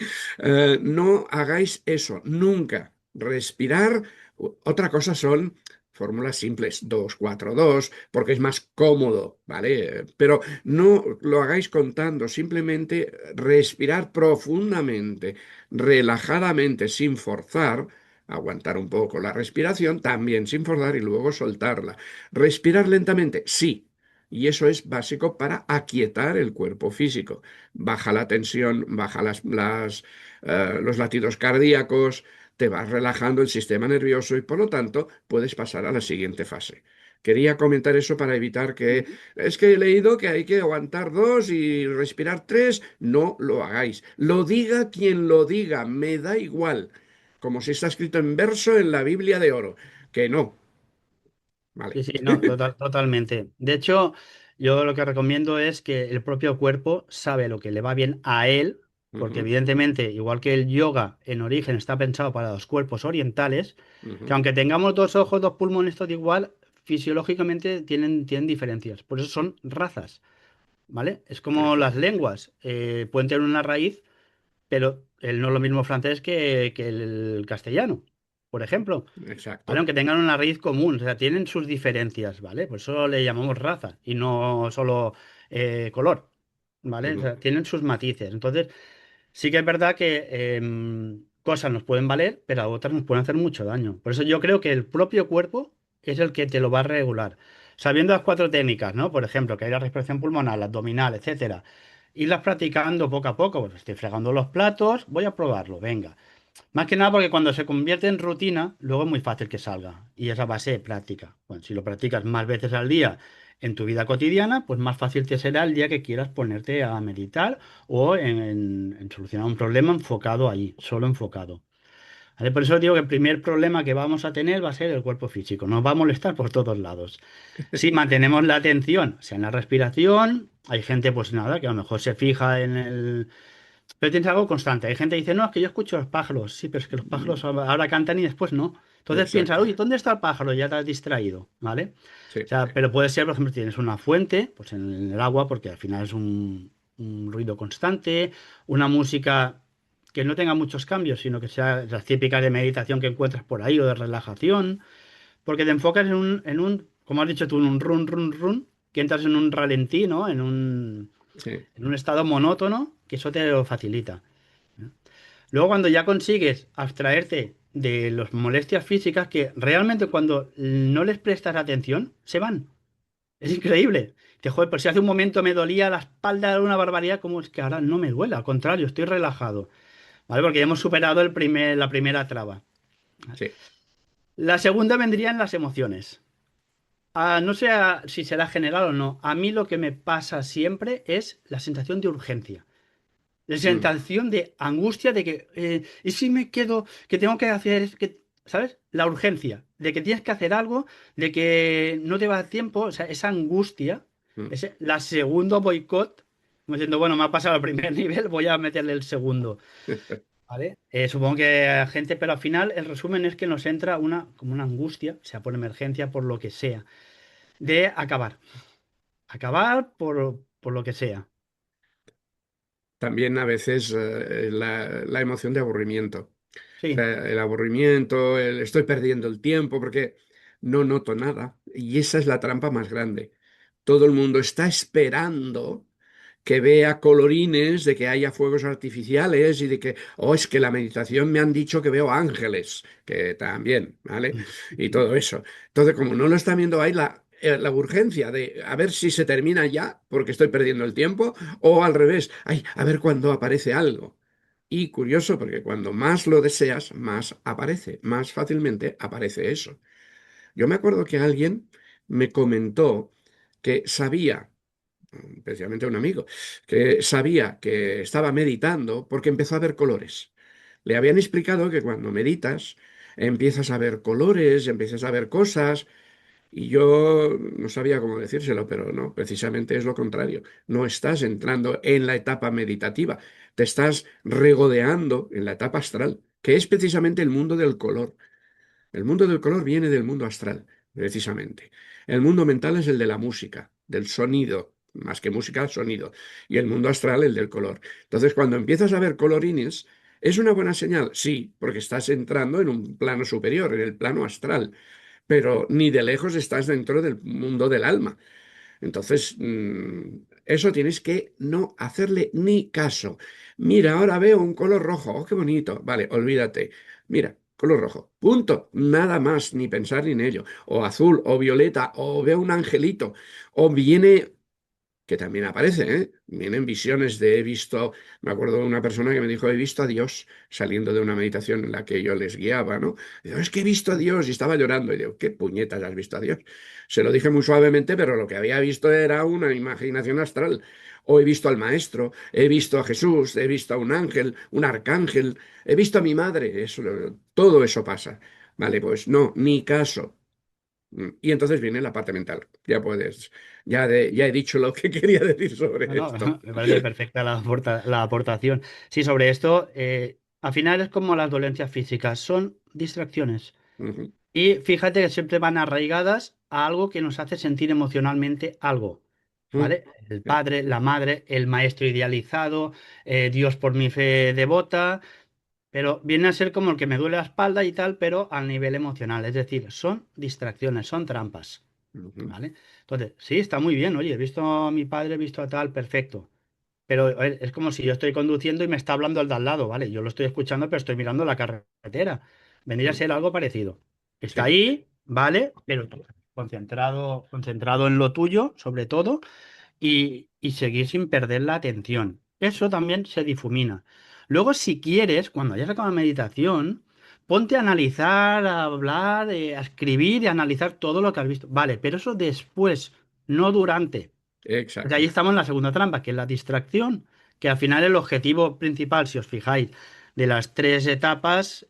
No hagáis eso, nunca. Respirar, otra cosa son fórmulas simples, 2, 4, 2, porque es más cómodo, ¿vale? Pero no lo hagáis contando, simplemente respirar profundamente, relajadamente, sin forzar, aguantar un poco la respiración, también sin forzar y luego soltarla. Respirar lentamente, sí. Y eso es básico para aquietar el cuerpo físico. Baja la tensión, baja los latidos cardíacos, te vas relajando el sistema nervioso y por lo tanto puedes pasar a la siguiente fase. Quería comentar eso para evitar que... Ujú. Es que he leído que hay que aguantar 2 y respirar 3. No lo hagáis. Lo diga quien lo diga, me da igual. Como si está escrito en verso en la Biblia de oro. Que no. Vale. Sí, sí, no, totalmente. De hecho, yo lo que recomiendo es que el propio cuerpo sabe lo que le va bien a él, porque Ujú, evidentemente, igual que el yoga en origen está pensado para los cuerpos orientales, que ujú. aunque tengamos dos ojos, dos pulmones, todo igual, fisiológicamente tienen diferencias. Por eso son razas, ¿vale? Es como las Efectivamente. lenguas, pueden tener una raíz, pero no es lo mismo francés que el castellano, por ejemplo. ¿Vale? Exacto. Aunque tengan una raíz común, o sea, tienen sus diferencias, ¿vale? Por eso le llamamos raza y no solo color, ¿vale? O Ujú. sea, tienen sus matices. Entonces, sí que es verdad que cosas nos pueden valer, pero otras nos pueden hacer mucho daño. Por eso yo creo que el propio cuerpo es el que te lo va a regular. Sabiendo las cuatro técnicas, ¿no? Por ejemplo, que hay la respiración pulmonar, la abdominal, etcétera. Irlas practicando poco a poco. Pues estoy fregando los platos, voy a probarlo, venga. Más que nada porque cuando se convierte en rutina, luego es muy fácil que salga. Y es a base de práctica. Bueno, si lo practicas más veces al día en tu vida cotidiana, pues más fácil te será el día que quieras ponerte a meditar o en solucionar un problema enfocado ahí, solo enfocado. ¿Vale? Por eso digo que el primer problema que vamos a tener va a ser el cuerpo físico. Nos va a molestar por todos lados. Si mantenemos la atención, o sea, en la respiración, hay gente, pues nada, que a lo mejor se fija en el pero tienes algo constante. Hay gente que dice, no, es que yo escucho los pájaros. Sí, pero es que los pájaros ahora cantan y después no. Entonces piensa, Exacto. uy, ¿dónde está el pájaro? Ya te has distraído, ¿vale? O Sí. sea, pero puede ser, por ejemplo, si tienes una fuente, pues en el agua, porque al final es un ruido constante, una música que no tenga muchos cambios, sino que sea las típicas de meditación que encuentras por ahí o de relajación, porque te enfocas como has dicho tú, en un run, run, run, que entras en un ralentí, ¿no? Sí. En un estado monótono, que eso te lo facilita. Luego, cuando ya consigues abstraerte de las molestias físicas, que realmente cuando no les prestas atención, se van. Es increíble. Que joder, por si hace un momento me dolía la espalda de una barbaridad, como es que ahora no me duele, al contrario, estoy relajado. ¿Vale? Porque ya hemos superado la primera traba. Sí. La segunda vendría en las emociones. No sé si será general o no. A mí lo que me pasa siempre es la sensación de urgencia. La Mm. sensación de angustia de que, ¿y si me quedo, que tengo que hacer, ¿sabes? La urgencia de que tienes que hacer algo, de que no te va a dar tiempo, o sea, esa angustia, Mm. la segundo boicot, como diciendo, bueno, me ha pasado el primer nivel, voy a meterle el segundo, ¿vale? Supongo que a gente, pero al final el resumen es que nos entra como una angustia, sea por emergencia, por lo que sea, de acabar por lo que sea. También a veces la emoción de aburrimiento. O Sí. sea, el aburrimiento, el estoy perdiendo el tiempo porque no noto nada. Y esa es la trampa más grande. Todo el mundo está esperando que vea colorines, de que haya fuegos artificiales y de que, oh, es que la meditación me han dicho que veo ángeles, que también, ¿vale? Y todo eso. Entonces, como no lo están viendo, hay la urgencia de a ver si se termina ya, porque estoy perdiendo el tiempo, o al revés, ay, a ver cuándo aparece algo. Y curioso, porque cuando más lo deseas, más aparece, más fácilmente aparece eso. Yo me acuerdo que alguien me comentó que sabía, especialmente un amigo, que sabía que estaba meditando porque empezó a ver colores. Le habían explicado que cuando meditas empiezas a ver colores, empiezas a ver cosas, y yo no sabía cómo decírselo, pero no, precisamente es lo contrario. No estás entrando en la etapa meditativa, te estás regodeando en la etapa astral, que es precisamente el mundo del color. El mundo del color viene del mundo astral, precisamente. El mundo mental es el de la música, del sonido, más que música, sonido. Y el mundo astral, el del color. Entonces, cuando empiezas a ver colorines, ¿es una buena señal? Sí, porque estás entrando en un plano superior, en el plano astral, pero ni de lejos estás dentro del mundo del alma. Entonces, eso tienes que no hacerle ni caso. Mira, ahora veo un color rojo. Oh, qué bonito. Vale, olvídate. Mira, color rojo. Punto. Nada más, ni pensar ni en ello. O azul, o violeta, o veo un angelito. O viene que también aparece, ¿eh? Vienen visiones de he visto, me acuerdo de una persona que me dijo, he visto a Dios saliendo de una meditación en la que yo les guiaba, ¿no? Y digo, es que he visto a Dios y estaba llorando. Y digo, ¿qué puñetas has visto a Dios? Se lo dije muy suavemente, pero lo que había visto era una imaginación astral. O he visto al maestro, he visto a Jesús, he visto a un ángel, un arcángel, he visto a mi madre, eso, todo eso pasa. Vale, pues no, ni caso. Y entonces viene la parte mental. Ya puedes, ya he dicho lo que quería decir No, sobre no, esto. me parece perfecta la aportación. Sí, sobre esto, al final es como las dolencias físicas, son distracciones. Ujú. Y fíjate que siempre van arraigadas a algo que nos hace sentir emocionalmente algo, Mm. ¿vale? El Sí, padre, la madre, el maestro idealizado, Dios por mi fe devota, pero viene a ser como el que me duele la espalda y tal, pero al nivel emocional. Es decir, son distracciones, son trampas, ujú. ¿vale? Entonces, sí, está muy bien, oye, he visto a mi padre, he visto a tal, perfecto. Pero a ver, es como si yo estoy conduciendo y me está hablando el de al lado, ¿vale? Yo lo estoy escuchando, pero estoy mirando la carretera. Vendría a Mm. ser algo parecido. Está Sí, ahí, ¿vale? Pero tú, concentrado, concentrado en lo tuyo, sobre todo, y seguir sin perder la atención. Eso también se difumina. Luego, si quieres, cuando hayas acabado la meditación, ponte a analizar, a hablar, a escribir y a analizar todo lo que has visto. Vale, pero eso después, no durante. Porque ahí exacto. estamos en la segunda trampa, que es la distracción, que al final el objetivo principal, si os fijáis, de las tres etapas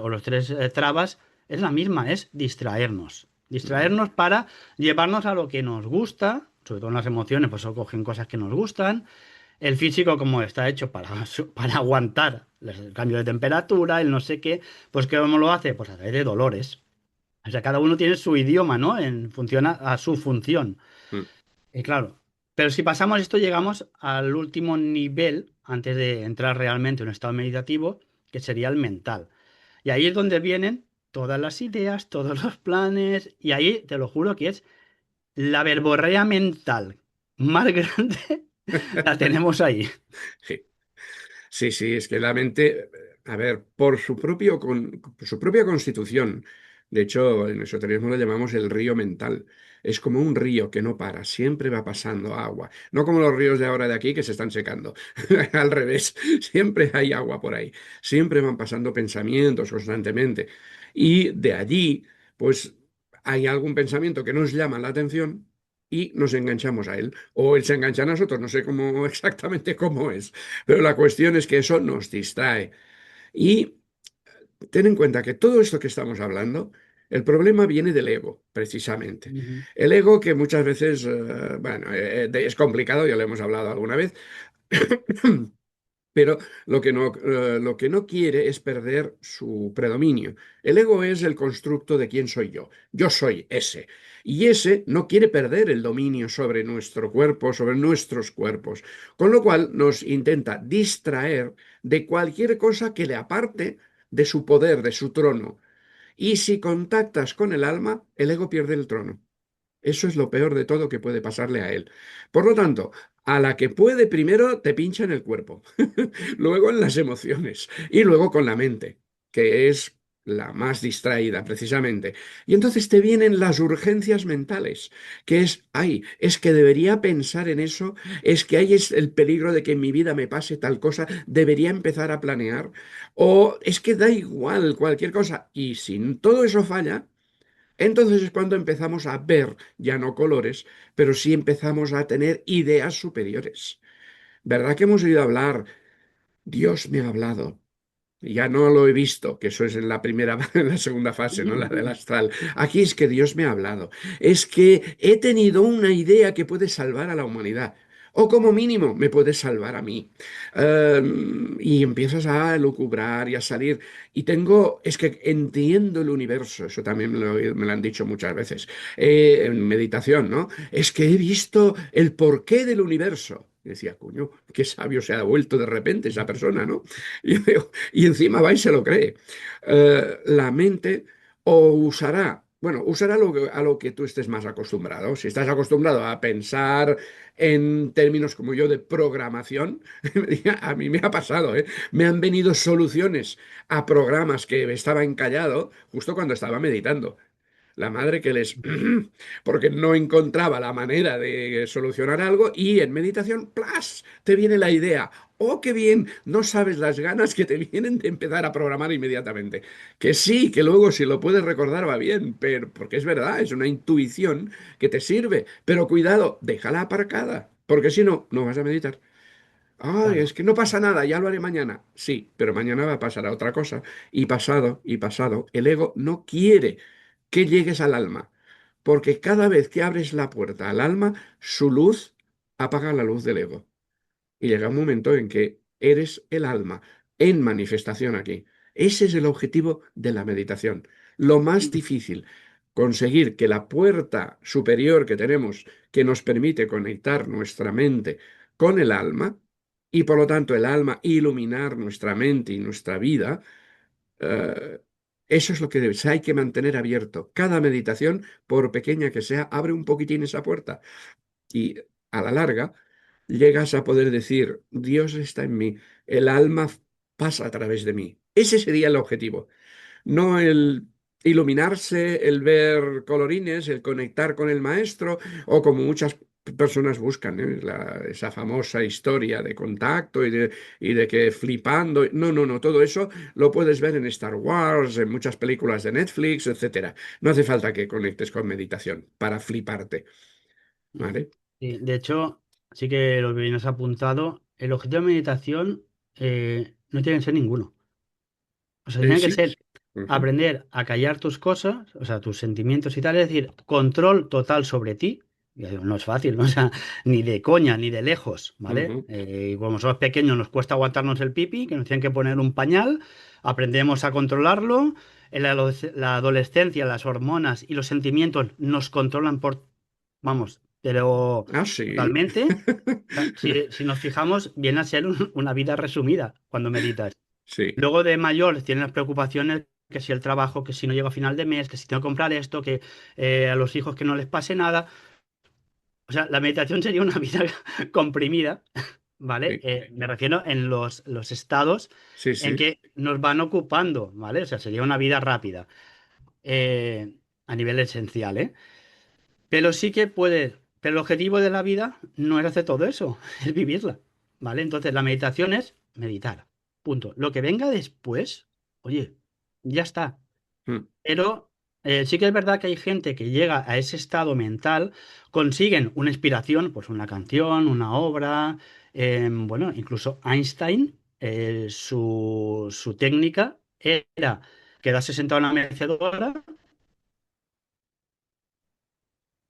o los tres trabas, es la misma, es distraernos. Ujú. Distraernos para llevarnos a lo que nos gusta, sobre todo en las emociones, pues cogen cosas que nos gustan. El físico, como está hecho para, para aguantar el cambio de temperatura, el no sé qué, pues ¿cómo lo hace? Pues a través de dolores. O sea, cada uno tiene su idioma, ¿no? En función a su función. Mm. Y claro, pero si pasamos esto, llegamos al último nivel antes de entrar realmente en un estado meditativo, que sería el mental. Y ahí es donde vienen todas las ideas, todos los planes, y ahí te lo juro que es la verborrea mental más grande, la tenemos ahí. Sí. Sí, sí, es que la mente, a ver, por su propia constitución, de hecho, en esoterismo lo llamamos el río mental. Es como un río que no para, siempre va pasando agua. No como los ríos de ahora de aquí que se están secando. Al revés, siempre hay agua por ahí. Siempre van pasando pensamientos constantemente. Y de allí, pues, hay algún pensamiento que nos llama la atención y nos enganchamos a él. O él se engancha a nosotros, no sé cómo exactamente cómo es. Pero la cuestión es que eso nos distrae. Y ten en cuenta que todo esto que estamos hablando, el problema viene del ego, precisamente. Ujú. El ego que muchas veces, bueno, es complicado, ya lo hemos hablado alguna vez, pero lo que no quiere es perder su predominio. El ego es el constructo de quién soy yo. Yo soy ese. Y ese no quiere perder el dominio sobre nuestro cuerpo, sobre nuestros cuerpos. Con lo cual nos intenta distraer de cualquier cosa que le aparte de su poder, de su trono. Y si contactas con el alma, el ego pierde el trono. Eso es lo peor de todo que puede pasarle a él. Por lo tanto, a la que puede primero te pincha en el cuerpo, luego en las emociones y luego con la mente, que es la más distraída precisamente. Y entonces te vienen las urgencias mentales, que es, ay, es que debería pensar en eso, es que hay es el peligro de que en mi vida me pase tal cosa, debería empezar a planear, o es que da igual cualquier cosa. Y si todo eso falla, entonces es cuando empezamos a ver ya no colores, pero sí empezamos a tener ideas superiores. ¿Verdad que hemos oído hablar? Dios me ha hablado. Ya no lo he visto, que eso es en la primera, en la segunda fase, ¿no? La del astral. Aquí es que Dios me ha hablado. Es que he tenido una idea que puede salvar a la humanidad. O como mínimo me puede salvar a mí. Y empiezas a lucubrar y a salir. Y tengo, es que entiendo el universo, eso también me lo han dicho muchas veces, en meditación, ¿no? Es que he visto el porqué del universo. Y decía, coño, qué sabio se ha vuelto de repente esa persona, ¿no? Y yo digo, y encima va y se lo cree. La mente o usará, bueno, usará a lo que tú estés más acostumbrado. Si estás acostumbrado a pensar en términos como yo de programación, a mí me ha pasado, ¿eh? Me han venido soluciones a programas que estaba encallado justo cuando estaba meditando. La madre que les... porque no encontraba la manera de solucionar algo y en meditación, ¡plas! Te viene la idea. ¡Oh, qué bien! No sabes las ganas que te vienen de empezar a programar inmediatamente. Que sí, que luego si lo puedes recordar va bien, pero porque es verdad, es una intuición que te sirve. Pero cuidado, déjala aparcada, porque si no, no vas a meditar. Ay, es Claro, que no pasa nada, ya lo haré mañana. Sí, pero mañana va a pasar a otra cosa. Y pasado. El ego no quiere que llegues al alma, porque cada vez que abres la puerta al alma, su luz apaga la luz del ego. Y llega un momento en que eres el alma en manifestación aquí. Ese es el objetivo de la meditación. Lo más difícil, conseguir que la puerta superior que tenemos, que nos permite conectar nuestra mente con el alma, y por lo tanto el alma iluminar nuestra mente y nuestra vida, eh, eso es lo que hay que mantener abierto. Cada meditación, por pequeña que sea, abre un poquitín esa puerta. Y a la larga llegas a poder decir, Dios está en mí, el alma pasa a través de mí. Ese sería el objetivo, no el iluminarse, el ver colorines, el conectar con el maestro, o como muchas personas buscan, ¿eh? Esa famosa historia de contacto y de que flipando. No, no, no, todo eso lo puedes ver en Star Wars, en muchas películas de Netflix, etcétera. No hace falta que conectes con meditación para fliparte, ¿vale? sí, de hecho, sí que lo que bien has apuntado, el objetivo de meditación no tiene que ser ninguno. O sea, tiene que Sí. ser Ujú, aprender a callar tus cosas, o sea, tus sentimientos y tal, es decir, control total sobre ti. Y digo, no es fácil, ¿no? O sea, ni de coña, ni de lejos, ¿vale? ujú. Y como somos pequeños nos cuesta aguantarnos el pipi, que nos tienen que poner un pañal, aprendemos a controlarlo. En la adolescencia, las hormonas y los sentimientos nos controlan por, vamos, pero Ah, sí. totalmente. O sea, si nos fijamos, viene a ser una vida resumida cuando meditas. Sí. Luego de mayor tienen las preocupaciones que si el trabajo, que si no llego a final de mes, que si tengo que comprar esto, que a los hijos que no les pase nada. O sea, la meditación sería una vida comprimida, ¿vale? Sí, Me refiero en los estados sí, en sí. que nos van ocupando, ¿vale? O sea, sería una vida rápida a nivel esencial, ¿eh? Pero sí que puede, pero el objetivo de la vida no es hacer todo eso, es vivirla, ¿vale? Entonces la meditación es meditar, punto. Lo que venga después, oye, ya está. Mm. Pero sí que es verdad que hay gente que llega a ese estado mental, consiguen una inspiración, pues una canción, una obra, bueno, incluso Einstein, su técnica era quedarse sentado en la mecedora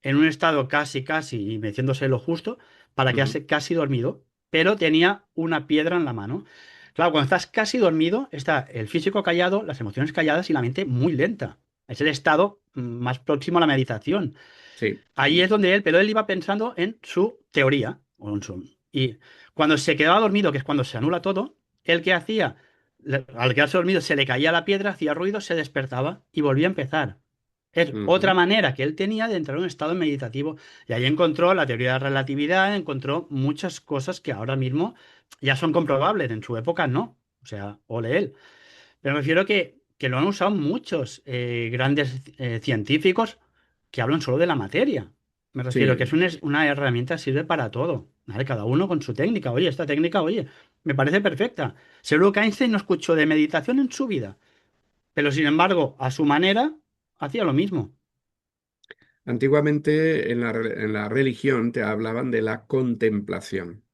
en un estado casi, y meciéndose lo justo, para Ujú. quedarse casi dormido, pero tenía una piedra en la mano. Claro, cuando estás casi dormido, está el físico callado, las emociones calladas y la mente muy lenta. Es el estado más próximo a la meditación. Sí. Ahí es donde él, pero él iba pensando en su teoría. Y cuando se quedaba dormido, que es cuando se anula todo, ¿él qué hacía? Al quedarse dormido se le caía la piedra, hacía ruido, se despertaba y volvía a empezar. Es otra Ujú. manera que él tenía de entrar en un estado meditativo. Y ahí encontró la teoría de la relatividad, encontró muchas cosas que ahora mismo ya son comprobables. En su época no. O sea, ole él. Pero me refiero que lo han usado muchos grandes científicos que hablan solo de la materia. Me refiero que Sí, es una herramienta, sirve para todo. ¿Vale? Cada uno con su técnica. Oye, esta técnica, oye, me parece perfecta. Seguro que Einstein no escuchó de meditación en su vida. Pero sin embargo, a su manera, hacía lo mismo. antiguamente en la religión te hablaban de la contemplación,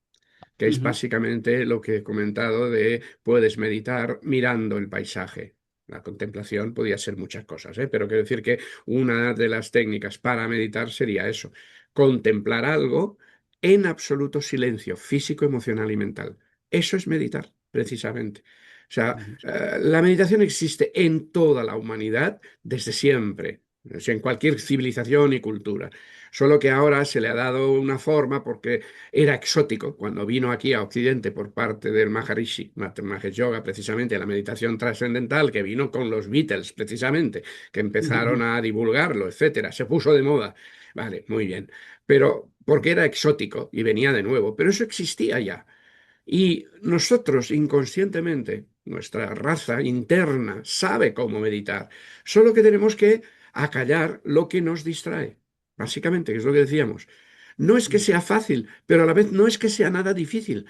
que es Ujú, básicamente lo que he comentado de puedes meditar mirando el paisaje. La contemplación podía ser muchas cosas, ¿eh? Pero quiero decir que una de las técnicas para meditar sería eso, contemplar algo en absoluto silencio físico, emocional y mental. Eso es meditar, precisamente. O sea, ujú, la meditación existe en toda la humanidad desde siempre, o sea, en cualquier civilización y cultura. Solo que ahora se le ha dado una forma porque era exótico cuando vino aquí a Occidente por parte del Maharishi, Mahesh Yoga, precisamente, la meditación trascendental, que vino con los Beatles, precisamente, que empezaron ujú, a divulgarlo, etcétera. Se puso de moda. Vale, muy bien. Pero porque era exótico y venía de nuevo, pero eso existía ya. Y nosotros inconscientemente, nuestra raza interna sabe cómo meditar, solo que tenemos que acallar lo que nos distrae, básicamente, que es lo que decíamos. No es que ujú, sea fácil, pero a la vez no es que sea nada difícil.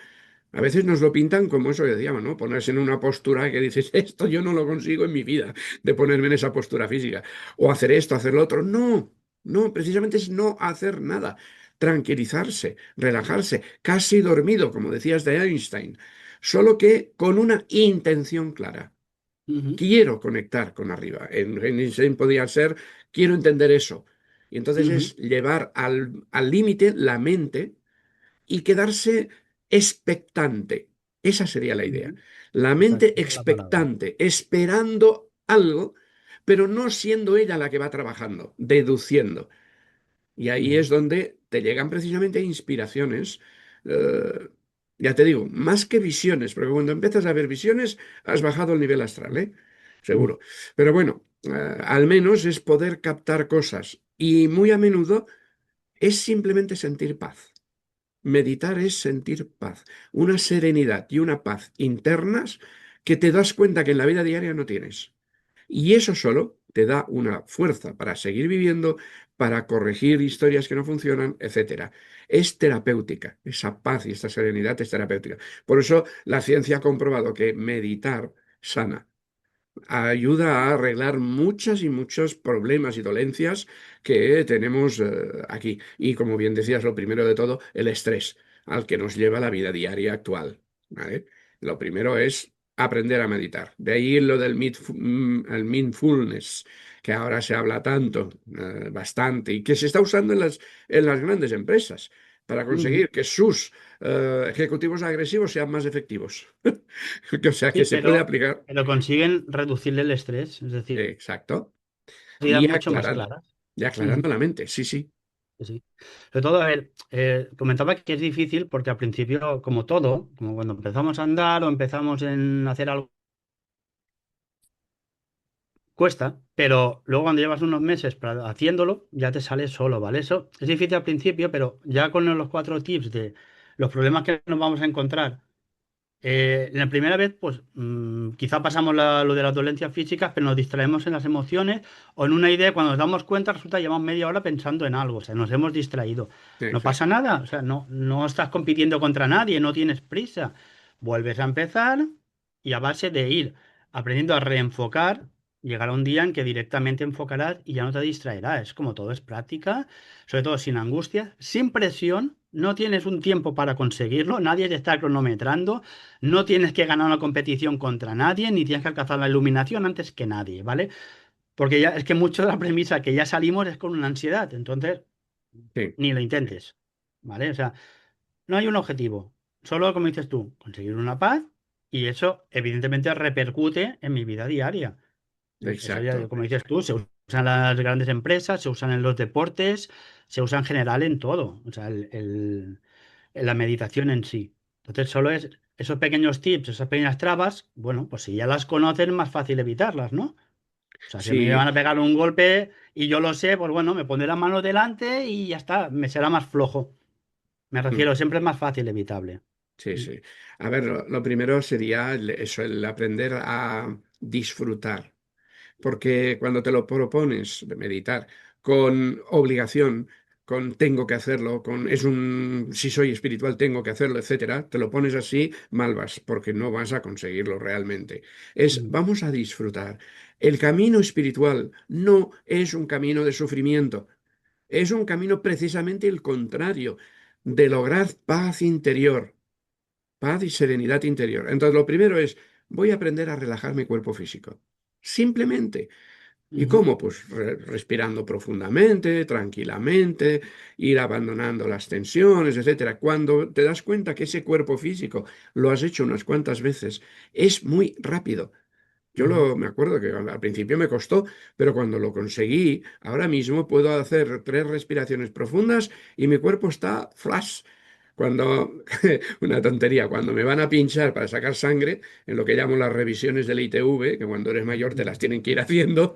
A veces nos lo pintan como eso que decíamos, ¿no? Ponerse en una postura que dices, esto yo no lo consigo en mi vida, de ponerme en esa postura física. O hacer esto, hacer lo otro. No, no, precisamente es no hacer nada. Tranquilizarse, relajarse, casi dormido, como decías de Einstein. Solo que con una intención clara. ujú, Quiero conectar con arriba. En Einstein podía ser, quiero entender eso. Y entonces ujú, es llevar al límite la mente y quedarse expectante. Esa sería la idea. ujú. La Exacto, mente esa es la palabra. expectante, esperando algo, pero no siendo ella la que va trabajando, deduciendo. Y ahí Ujú, es donde te llegan precisamente inspiraciones. eh, ya te digo, más que visiones, porque cuando empiezas a ver visiones has bajado el nivel astral, ¿eh? ujú, Seguro. Pero bueno, al menos es poder captar cosas. Y muy a menudo es simplemente sentir paz. Meditar es sentir paz, una serenidad y una paz internas que te das cuenta que en la vida diaria no tienes. Y eso solo te da una fuerza para seguir viviendo, para corregir historias que no funcionan, etcétera. Es terapéutica, esa paz y esta serenidad es terapéutica. Por eso la ciencia ha comprobado que meditar sana ayuda a arreglar muchas y muchos problemas y dolencias que tenemos aquí. Y como bien decías, lo primero de todo, el estrés al que nos lleva la vida diaria actual. ¿Vale? Lo primero es aprender a meditar. De ahí lo del el mindfulness, que ahora se habla tanto, bastante, y que se está usando en las grandes empresas para ujú. conseguir que sus ejecutivos agresivos sean más efectivos. O sea, Sí, que se puede aplicar. pero consiguen reducirle el estrés, es decir, Exacto. ideas Y mucho más aclarando, claras. y Ujú, aclarando la mente, sí, sí, sí, sí. Sobre todo, a ver, comentaba que es difícil porque al principio, como todo, como cuando empezamos a andar o empezamos en hacer algo, cuesta, pero luego cuando llevas unos meses haciéndolo, ya te sale solo, ¿vale? Eso es difícil al principio, pero ya con los cuatro tips de los problemas que nos vamos a encontrar. La primera vez, pues quizá pasamos lo de las dolencias físicas, pero nos distraemos en las emociones o en una idea. Cuando nos damos cuenta, resulta que llevamos media hora pensando en algo, o sea, nos hemos distraído. No pasa exacto. nada, o sea, no estás compitiendo contra nadie, no tienes prisa. Vuelves a empezar y a base de ir aprendiendo a reenfocar, llegará un día en que directamente enfocarás y ya no te distraerás. Es como todo, es práctica, sobre todo sin angustia, sin presión. No tienes un tiempo para conseguirlo, nadie te está cronometrando. No tienes que ganar una competición contra nadie, ni tienes que alcanzar la iluminación antes que nadie, ¿vale? Porque ya es que mucho de la premisa que ya salimos es con una ansiedad, entonces Sí, ni lo intentes, ¿vale? O sea, no hay un objetivo, solo como dices tú, conseguir una paz y eso evidentemente repercute en mi vida diaria. Eso ya, exacto. como dices tú, se usa en las grandes empresas, se usan en los deportes, se usa en general en todo, o sea, en la meditación en sí. Entonces, solo es esos pequeños tips, esas pequeñas trabas, bueno, pues si ya las conocen, más fácil evitarlas, ¿no? O sea, si me Sí, van a pegar un golpe y yo lo sé, pues bueno, me pondré la mano delante y ya está, me será más flojo. Me mm, refiero, siempre es más fácil, evitable. sí, Mm, sí. A ver, lo primero sería eso, el aprender a disfrutar. Porque cuando te lo propones de meditar con obligación, con tengo que hacerlo, con es un si soy espiritual tengo que hacerlo, etcétera, te lo pones así, mal vas, porque no vas a conseguirlo realmente. Es mm, vamos a disfrutar. El camino espiritual no es un camino de sufrimiento, es un camino precisamente el contrario, de lograr paz interior, paz y serenidad interior. Entonces, lo primero es, voy a aprender a relajar mi cuerpo físico. Simplemente. ¿Y ujú, cómo? Pues respirando profundamente, tranquilamente, ir abandonando las tensiones, etcétera. Cuando te das cuenta que ese cuerpo físico lo has hecho unas cuantas veces, es muy rápido. ujú, Me acuerdo que al principio me costó, pero cuando lo conseguí, ahora mismo puedo hacer 3 respiraciones profundas y mi cuerpo está flash. Cuando, una tontería, cuando me van a pinchar para sacar sangre, en lo que llamo las revisiones del ITV, que cuando eres mayor te las tienen que ir haciendo,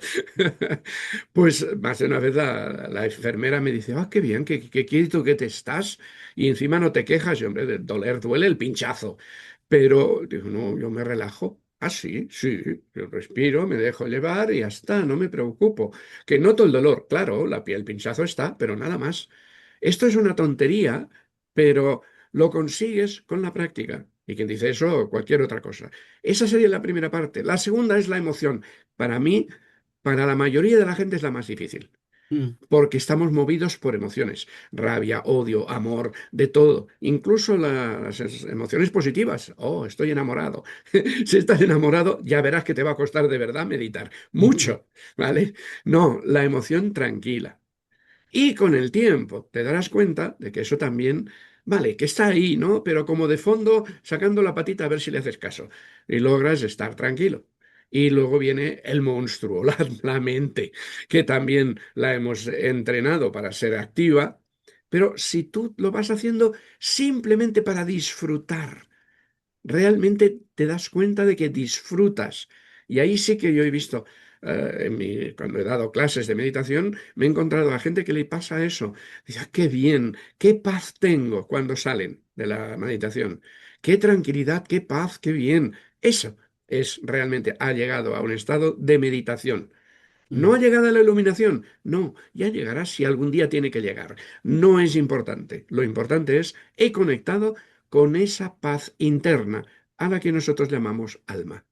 pues más de una vez la enfermera me dice, ah, qué bien, qué quieto que te estás, y encima no te quejas, y hombre, de doler duele el pinchazo. Pero digo, no, yo me relajo. Ah, sí, sí, yo respiro, me dejo llevar y ya está, no me preocupo. Que noto el dolor, claro, la piel, el pinchazo está, pero nada más. Esto es una tontería, pero lo consigues con la práctica. Y quien dice eso, cualquier otra cosa. Esa sería la primera parte. La segunda es la emoción. Para mí, para la mayoría de la gente es la más difícil mm, porque estamos movidos por emociones, rabia, odio, amor, de todo, incluso las emociones positivas. Oh, estoy enamorado. Si estás enamorado, ya verás que te va a costar de verdad meditar. ujú, Mucho, ¿vale? No, la emoción tranquila. Y con el tiempo te darás cuenta de que eso también, vale, que está ahí, ¿no? Pero como de fondo, sacando la patita a ver si le haces caso. Y logras estar tranquilo. Y luego viene el monstruo, la mente, que también la hemos entrenado para ser activa. Pero si tú lo vas haciendo simplemente para disfrutar, realmente te das cuenta de que disfrutas. Y ahí sí que yo he visto, cuando he dado clases de meditación, me he encontrado a gente que le pasa eso. Dice, "Ah, qué bien, qué paz tengo cuando salen de la meditación. Qué tranquilidad, qué paz, qué bien. Eso es realmente, ha llegado a un estado de meditación. ¿No mm, ha llegado a la iluminación? No, ya llegará si algún día tiene que llegar. No es importante. Lo importante es, he conectado con esa paz interna a la que nosotros llamamos alma.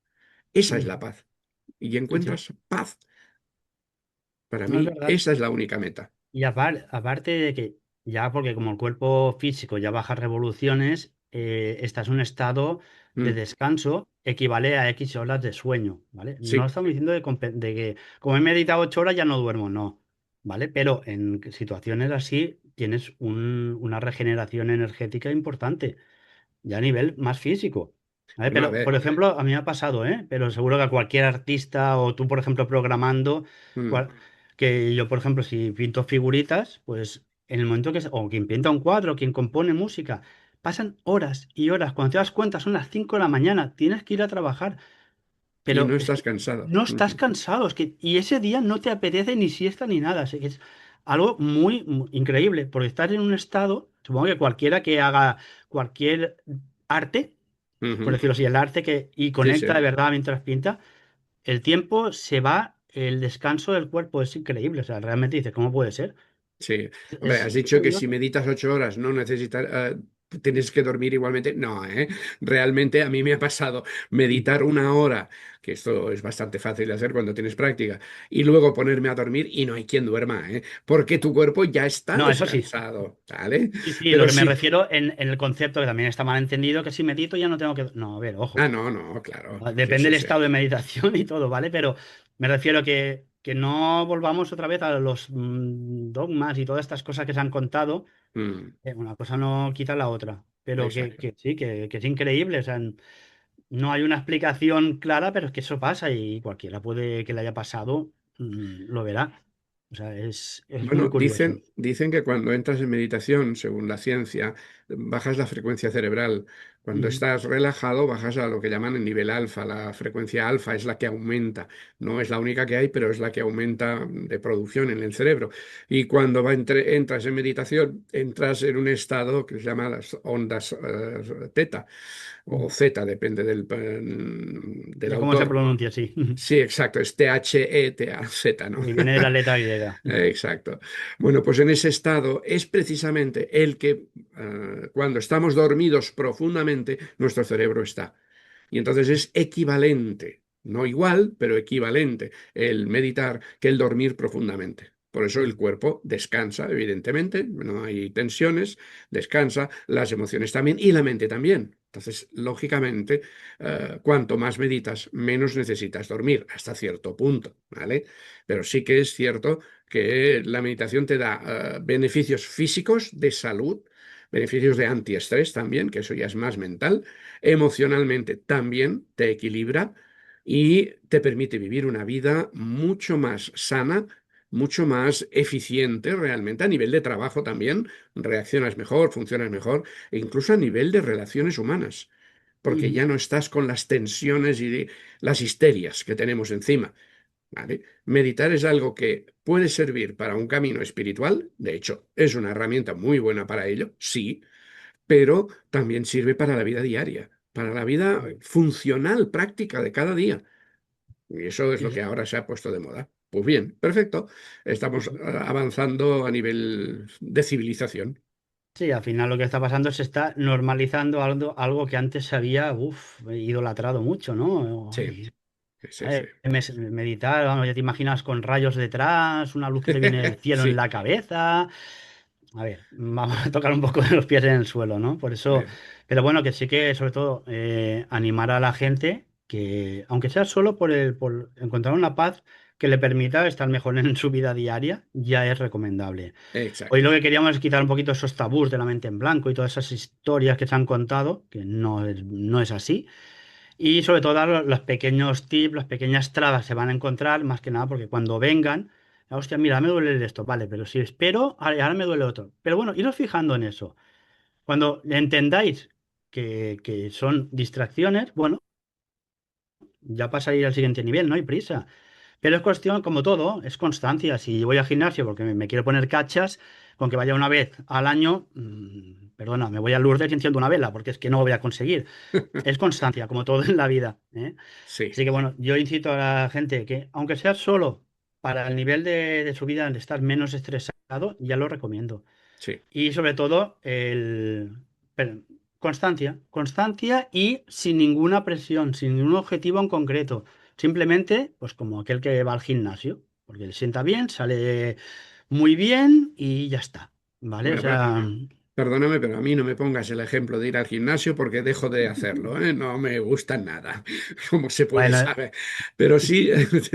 Esa es la mm. paz. Y Sí, sí. encuentras paz. Para No es mí, verdad. esa es la única meta. Y aparte de que ya, porque como el cuerpo físico ya baja revoluciones, estás en un estado de Mm, descanso equivale a X horas de sueño, ¿vale? No sí, estamos diciendo de que como he meditado 8 horas ya no duermo, no, ¿vale? Pero en situaciones así tienes una regeneración energética importante ya a nivel más físico. ¿Vale? no, a Pero, por ver. ejemplo, a mí me ha pasado, ¿eh? Pero seguro que a cualquier artista o tú, por ejemplo, programando, Mm, cual- que yo, por ejemplo, si pinto figuritas, pues en el momento o quien pinta un cuadro, quien compone música, pasan horas y horas. Cuando te das cuenta, son las 5 de la mañana, tienes que ir a trabajar, y no pero es estás que cansado. no estás cansado, y ese día no te apetece ni siesta ni nada. Así que es algo muy increíble, porque estás en un estado, supongo que cualquiera que haga cualquier arte, por Ujú, decirlo así, el arte y sí, conecta de sí, verdad mientras pinta, el tiempo se va, el descanso del cuerpo es increíble. O sea, realmente dices, ¿cómo puede ser? sí. Hombre, has Es dicho que si curioso. meditas 8 horas no necesitas, tienes que dormir igualmente. No, ¿eh? Realmente a mí me ha pasado meditar 1 hora, que esto es bastante fácil de hacer cuando tienes práctica, y luego ponerme a dormir y no hay quien duerma, ¿eh? Porque tu cuerpo ya está No, eso sí. descansado, ¿vale? Sí, sí, lo Pero que me si... refiero en el concepto que también está mal entendido, que si medito ya no tengo que... No, a ver, ojo. Ah, no, no, claro. Sí, Depende sí, del sí. estado de meditación y todo, ¿vale? Pero me refiero que no volvamos otra vez a los dogmas y todas estas cosas que se han contado. Mm, Una cosa no quita la otra. Pero exacto. que sí, que es increíble. O sea, no hay una explicación clara, pero es que eso pasa y cualquiera puede que le haya pasado, lo verá. O sea, es muy Bueno, curioso. dicen que cuando entras en meditación, según la ciencia, bajas la frecuencia cerebral. Cuando Ujú, estás relajado, bajas a lo que llaman el nivel alfa. La frecuencia alfa es la que aumenta. No es la única que hay, pero es la que aumenta de producción en el cerebro. Y cuando entras en meditación, entras en un estado que se llama las ondas teta o ujú. zeta, depende del De cómo se autor, ¿no? pronuncia, sí. Sí, exacto, es Theta-Z, ¿no? Y viene de la letra griega. Exacto. Bueno, pues en ese estado es precisamente el que cuando estamos dormidos profundamente, nuestro cerebro está. Y entonces es equivalente, no igual, pero equivalente el meditar que el dormir profundamente. Por eso el cuerpo descansa, evidentemente, no hay tensiones, descansa, las emociones también y la mente también. Entonces, lógicamente, cuanto más meditas, menos necesitas dormir, hasta cierto punto, ¿vale? Pero sí que es cierto que la meditación te da beneficios físicos de salud, beneficios de antiestrés también, que eso ya es más mental, emocionalmente también te equilibra y te permite vivir una vida mucho más sana, mucho más eficiente realmente, a nivel de trabajo también, reaccionas mejor, funcionas mejor, e incluso a nivel de relaciones humanas, porque Ujú. ya no estás con las tensiones y las histerias que tenemos encima. ¿Vale? Meditar es algo que puede servir para un camino espiritual, de hecho, es una herramienta muy buena para ello, sí, pero también sirve para la vida diaria, para la vida funcional, práctica de cada día. Y eso es lo Sí, que ahora se ha puesto de moda. Pues bien, perfecto. Estamos avanzando a nivel de civilización. sí, al final lo que está pasando es que se está normalizando algo que antes se había idolatrado mucho, ¿no? Sí, sí, sí. Meditar, vamos, ya te imaginas con rayos detrás, una luz que te viene del cielo en Sí, la cabeza. A ver, vamos a tocar un poco de los pies en el suelo, ¿no? Por eso, bien, pero bueno, que sí que sobre todo animar a la gente que, aunque sea solo por encontrar una paz que le permita estar mejor en su vida diaria, ya es recomendable. Hoy lo exacto. que queríamos es quitar un poquito esos tabús de la mente en blanco y todas esas historias que se han contado, que no es así. Y sobre todo dar los pequeños tips, las pequeñas trabas se van a encontrar, más que nada porque cuando vengan, hostia, mira, me duele esto, vale, pero si espero, ahora me duele otro. Pero bueno, iros fijando en eso. Cuando entendáis que son distracciones, bueno, ya pasaréis al siguiente nivel, no hay prisa. Pero es cuestión, como todo, es constancia. Si voy al gimnasio porque me quiero poner cachas, con que vaya una vez al año, perdona, me voy a Lourdes y enciendo una vela, porque es que no lo voy a conseguir. Es constancia, como todo en la vida, ¿eh? Sí, Así que bueno, yo incito a la gente que, aunque sea solo para el nivel de su vida, de estar menos estresado, ya lo recomiendo. sí. Y sobre todo, pero, constancia y sin ninguna presión, sin ningún objetivo en concreto. Simplemente, pues como aquel que va al gimnasio, porque le sienta bien, sale muy bien y ya está. ¿Vale? O Bueno, sea, perdóname, pero a mí no me pongas el ejemplo de ir al gimnasio porque dejo de hacerlo, ¿eh? No me gusta nada, como se puede bueno, saber. Pero sí,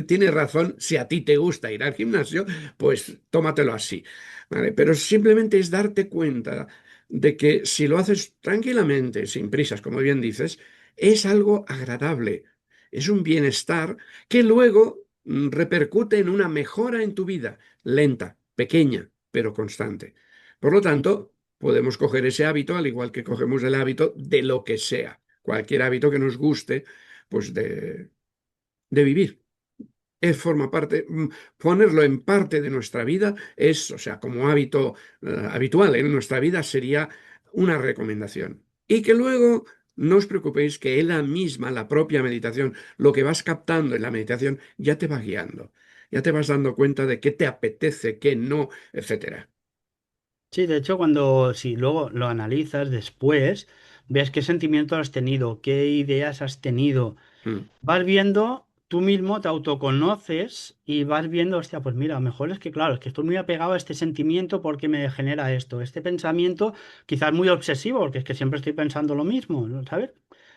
tienes razón, si a ti te gusta ir al gimnasio, pues tómatelo así, ¿vale? Pero simplemente es darte cuenta de que si lo haces tranquilamente, sin prisas, como bien dices, es algo agradable, es un bienestar que luego repercute en una mejora en tu vida, lenta, pequeña, pero constante. Por lo tanto, podemos coger ese hábito, al igual que cogemos el hábito de lo que sea, cualquier hábito que nos guste, pues de vivir. Forma parte, ponerlo en parte de nuestra vida es, o sea, como hábito habitual en nuestra vida sería una recomendación. Y que luego no os preocupéis que ella misma, la propia meditación, lo que vas captando en la meditación, ya te va guiando. Ya te vas dando cuenta de qué te apetece, qué no, etcétera. sí, de hecho, si luego lo analizas después, ves qué sentimientos has tenido, qué ideas has tenido. Mm, Vas viendo, tú mismo te autoconoces y vas viendo, hostia, pues mira, a lo mejor es que, claro, es que estoy muy apegado a este sentimiento porque me genera esto, este pensamiento quizás muy obsesivo, porque es que siempre estoy pensando lo mismo, ¿no? ¿Sabes?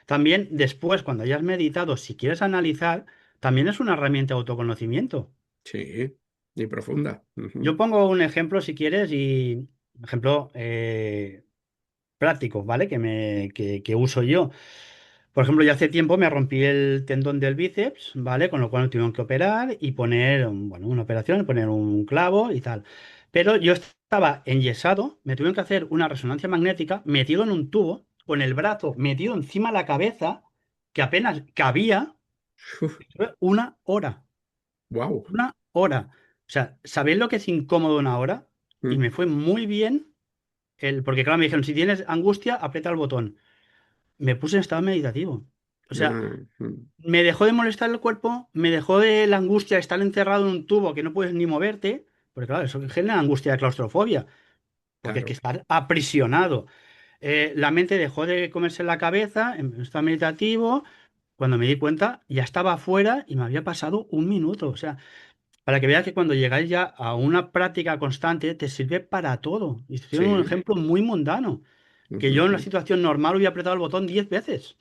También después, cuando hayas meditado, si quieres analizar, también es una herramienta de autoconocimiento. sí, y profunda. Yo Ujú. pongo un ejemplo, si quieres, y ejemplo práctico, ¿vale? Que uso yo. Por ejemplo, ya hace tiempo me rompí el tendón del bíceps, ¿vale? Con lo cual me tuvieron que operar y poner, bueno, una operación, poner un clavo y tal. Pero yo estaba enyesado, me tuvieron que hacer una resonancia magnética metido en un tubo. con el brazo metido encima de la cabeza, que apenas cabía, una hora. Wow. Una hora. O sea, ¿sabéis lo que es incómodo una hora? Y me fue muy bien porque claro, me dijeron, si tienes angustia, aprieta el botón. Me puse en estado meditativo. O sea, me dejó de molestar el cuerpo, me dejó de la angustia de estar encerrado en un tubo que no puedes ni moverte, porque claro, eso genera angustia de claustrofobia, porque es que Claro. estar aprisionado. La mente dejó de comerse la cabeza, en estado meditativo. Cuando me di cuenta, ya estaba afuera y me había pasado un minuto. O sea, para que veas que cuando llegáis ya a una práctica constante, te sirve para todo. Y estoy dando un Sí. ejemplo muy mundano, que yo en una situación normal hubiera apretado el botón 10 veces.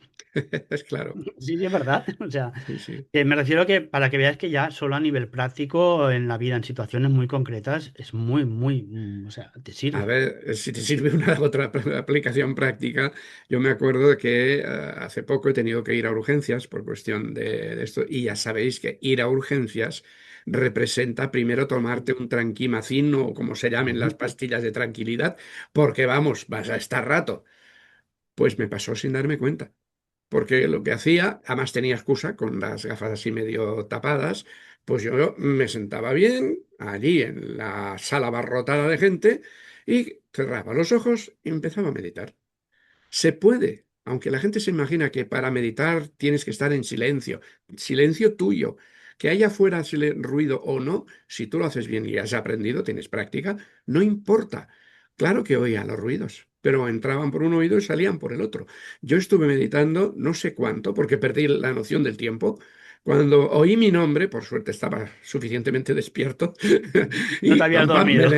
Es claro. Sí, sí, es verdad. O sea, Sí, sí. que me refiero que para que veas que ya solo a nivel práctico en la vida, en situaciones muy concretas, es muy, muy, o sea, te A sirve. ver, si te sirve una otra aplicación práctica, yo me acuerdo de que hace poco he tenido que ir a urgencias por cuestión de esto, y ya sabéis que ir a urgencias representa primero tomarte un tranquimacín o como se llamen las Ujú. pastillas de tranquilidad, porque vamos, vas a estar rato. Pues me pasó sin darme cuenta. Porque lo que hacía, además tenía excusa con las gafas así medio tapadas, pues yo me sentaba bien allí en la sala abarrotada de gente y cerraba los ojos y empezaba a meditar. Se puede, aunque la gente se imagina que para meditar tienes que estar en silencio, silencio tuyo. Que haya fuera ruido o no, si tú lo haces bien y has aprendido, tienes práctica, no importa. Claro que oía los ruidos, pero entraban por un oído y salían por el otro. Yo estuve meditando no sé cuánto, porque perdí la noción del tiempo. Cuando oí mi nombre, por suerte estaba suficientemente despierto, No te y habías pam, pam, dormido.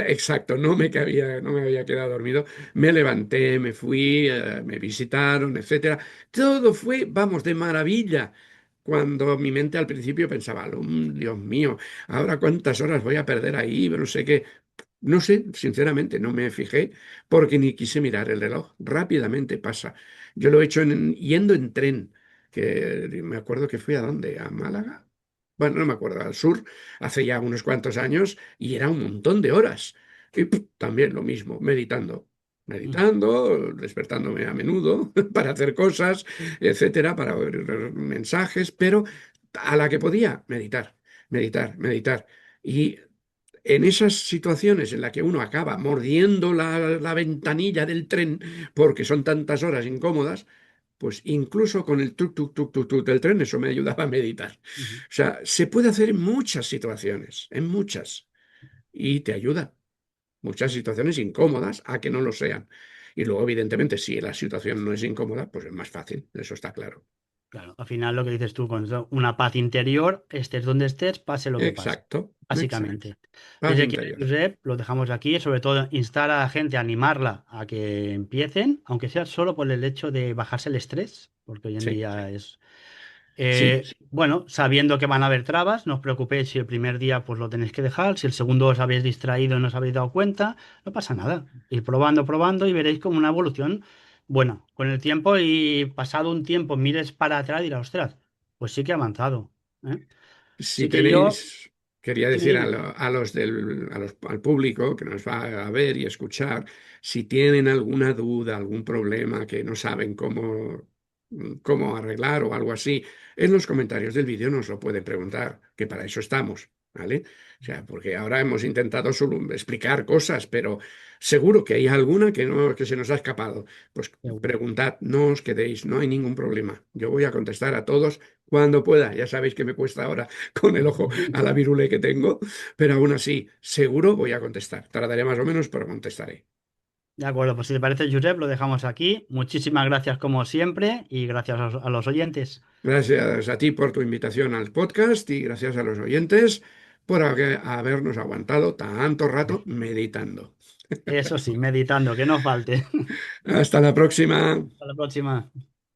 exacto, no me había quedado dormido. Me levanté, me fui, me visitaron, etcétera. Todo fue, vamos, de maravilla. Cuando mi mente al principio pensaba, Dios mío, ahora cuántas horas voy a perder ahí, no sé qué. No sé, sinceramente, no me fijé porque ni quise mirar el reloj. Rápidamente pasa. Yo lo he hecho yendo en tren, que me acuerdo que fui a dónde, a Málaga. Bueno, no me acuerdo, al sur, hace ya unos cuantos años, y era un montón de horas. Y también lo mismo, meditando. Meditando, despertándome a menudo para hacer cosas, etcétera, para ver mensajes, pero a la que podía, meditar, meditar, meditar. Y en esas situaciones en las que uno acaba mordiendo la ventanilla del tren porque son tantas horas incómodas, pues incluso con el tuk tuk tuk tuk tuk del tren eso me ayudaba a meditar. Ujú. O sea, se puede hacer en muchas situaciones, en muchas, y te ayuda. Muchas situaciones incómodas a que no lo sean. Y luego, evidentemente, si la situación no es incómoda, pues es más fácil, eso está claro. Claro, al final lo que dices tú, con una paz interior, estés donde estés, pase lo que pase, Exacto, exacto. básicamente. Paz Desde aquí, interior. Josep, lo dejamos aquí, sobre todo instar a la gente, animarla a que empiecen, aunque sea solo por el hecho de bajarse el estrés, porque hoy en Sí, día es... sí, bueno, sabiendo que van a haber trabas, no os preocupéis si el primer día pues lo tenéis que dejar, si el segundo os habéis distraído y no os habéis dado cuenta, no pasa nada. Ir probando, probando y veréis como una evolución buena. Con el tiempo y pasado un tiempo, mires para atrás y dirás, ostras, pues sí que ha avanzado. ¿Eh? si Así que yo, tenéis, quería dime, decir dime. a los al público que nos va a ver y escuchar, si tienen alguna duda, algún problema que no saben cómo arreglar o algo así, en los comentarios del vídeo nos lo pueden preguntar, que para eso estamos, ¿vale? O sea, porque ahora hemos intentado solo explicar cosas, pero seguro que hay alguna que no, que se nos ha escapado. Pues Seguro. preguntad, no os quedéis, no hay ningún problema. Yo voy a contestar a todos cuando pueda. Ya sabéis que me cuesta ahora con el ojo a la virule que tengo, pero aún así, seguro voy a contestar. Tardaré más o menos, pero contestaré. De acuerdo, pues si te parece, Josep, lo dejamos aquí. Muchísimas gracias como siempre y gracias a los oyentes. Gracias a ti por tu invitación al podcast y gracias a los oyentes por habernos aguantado tanto rato meditando. Eso sí, meditando, que no falte. Hasta la próxima. Hasta la próxima.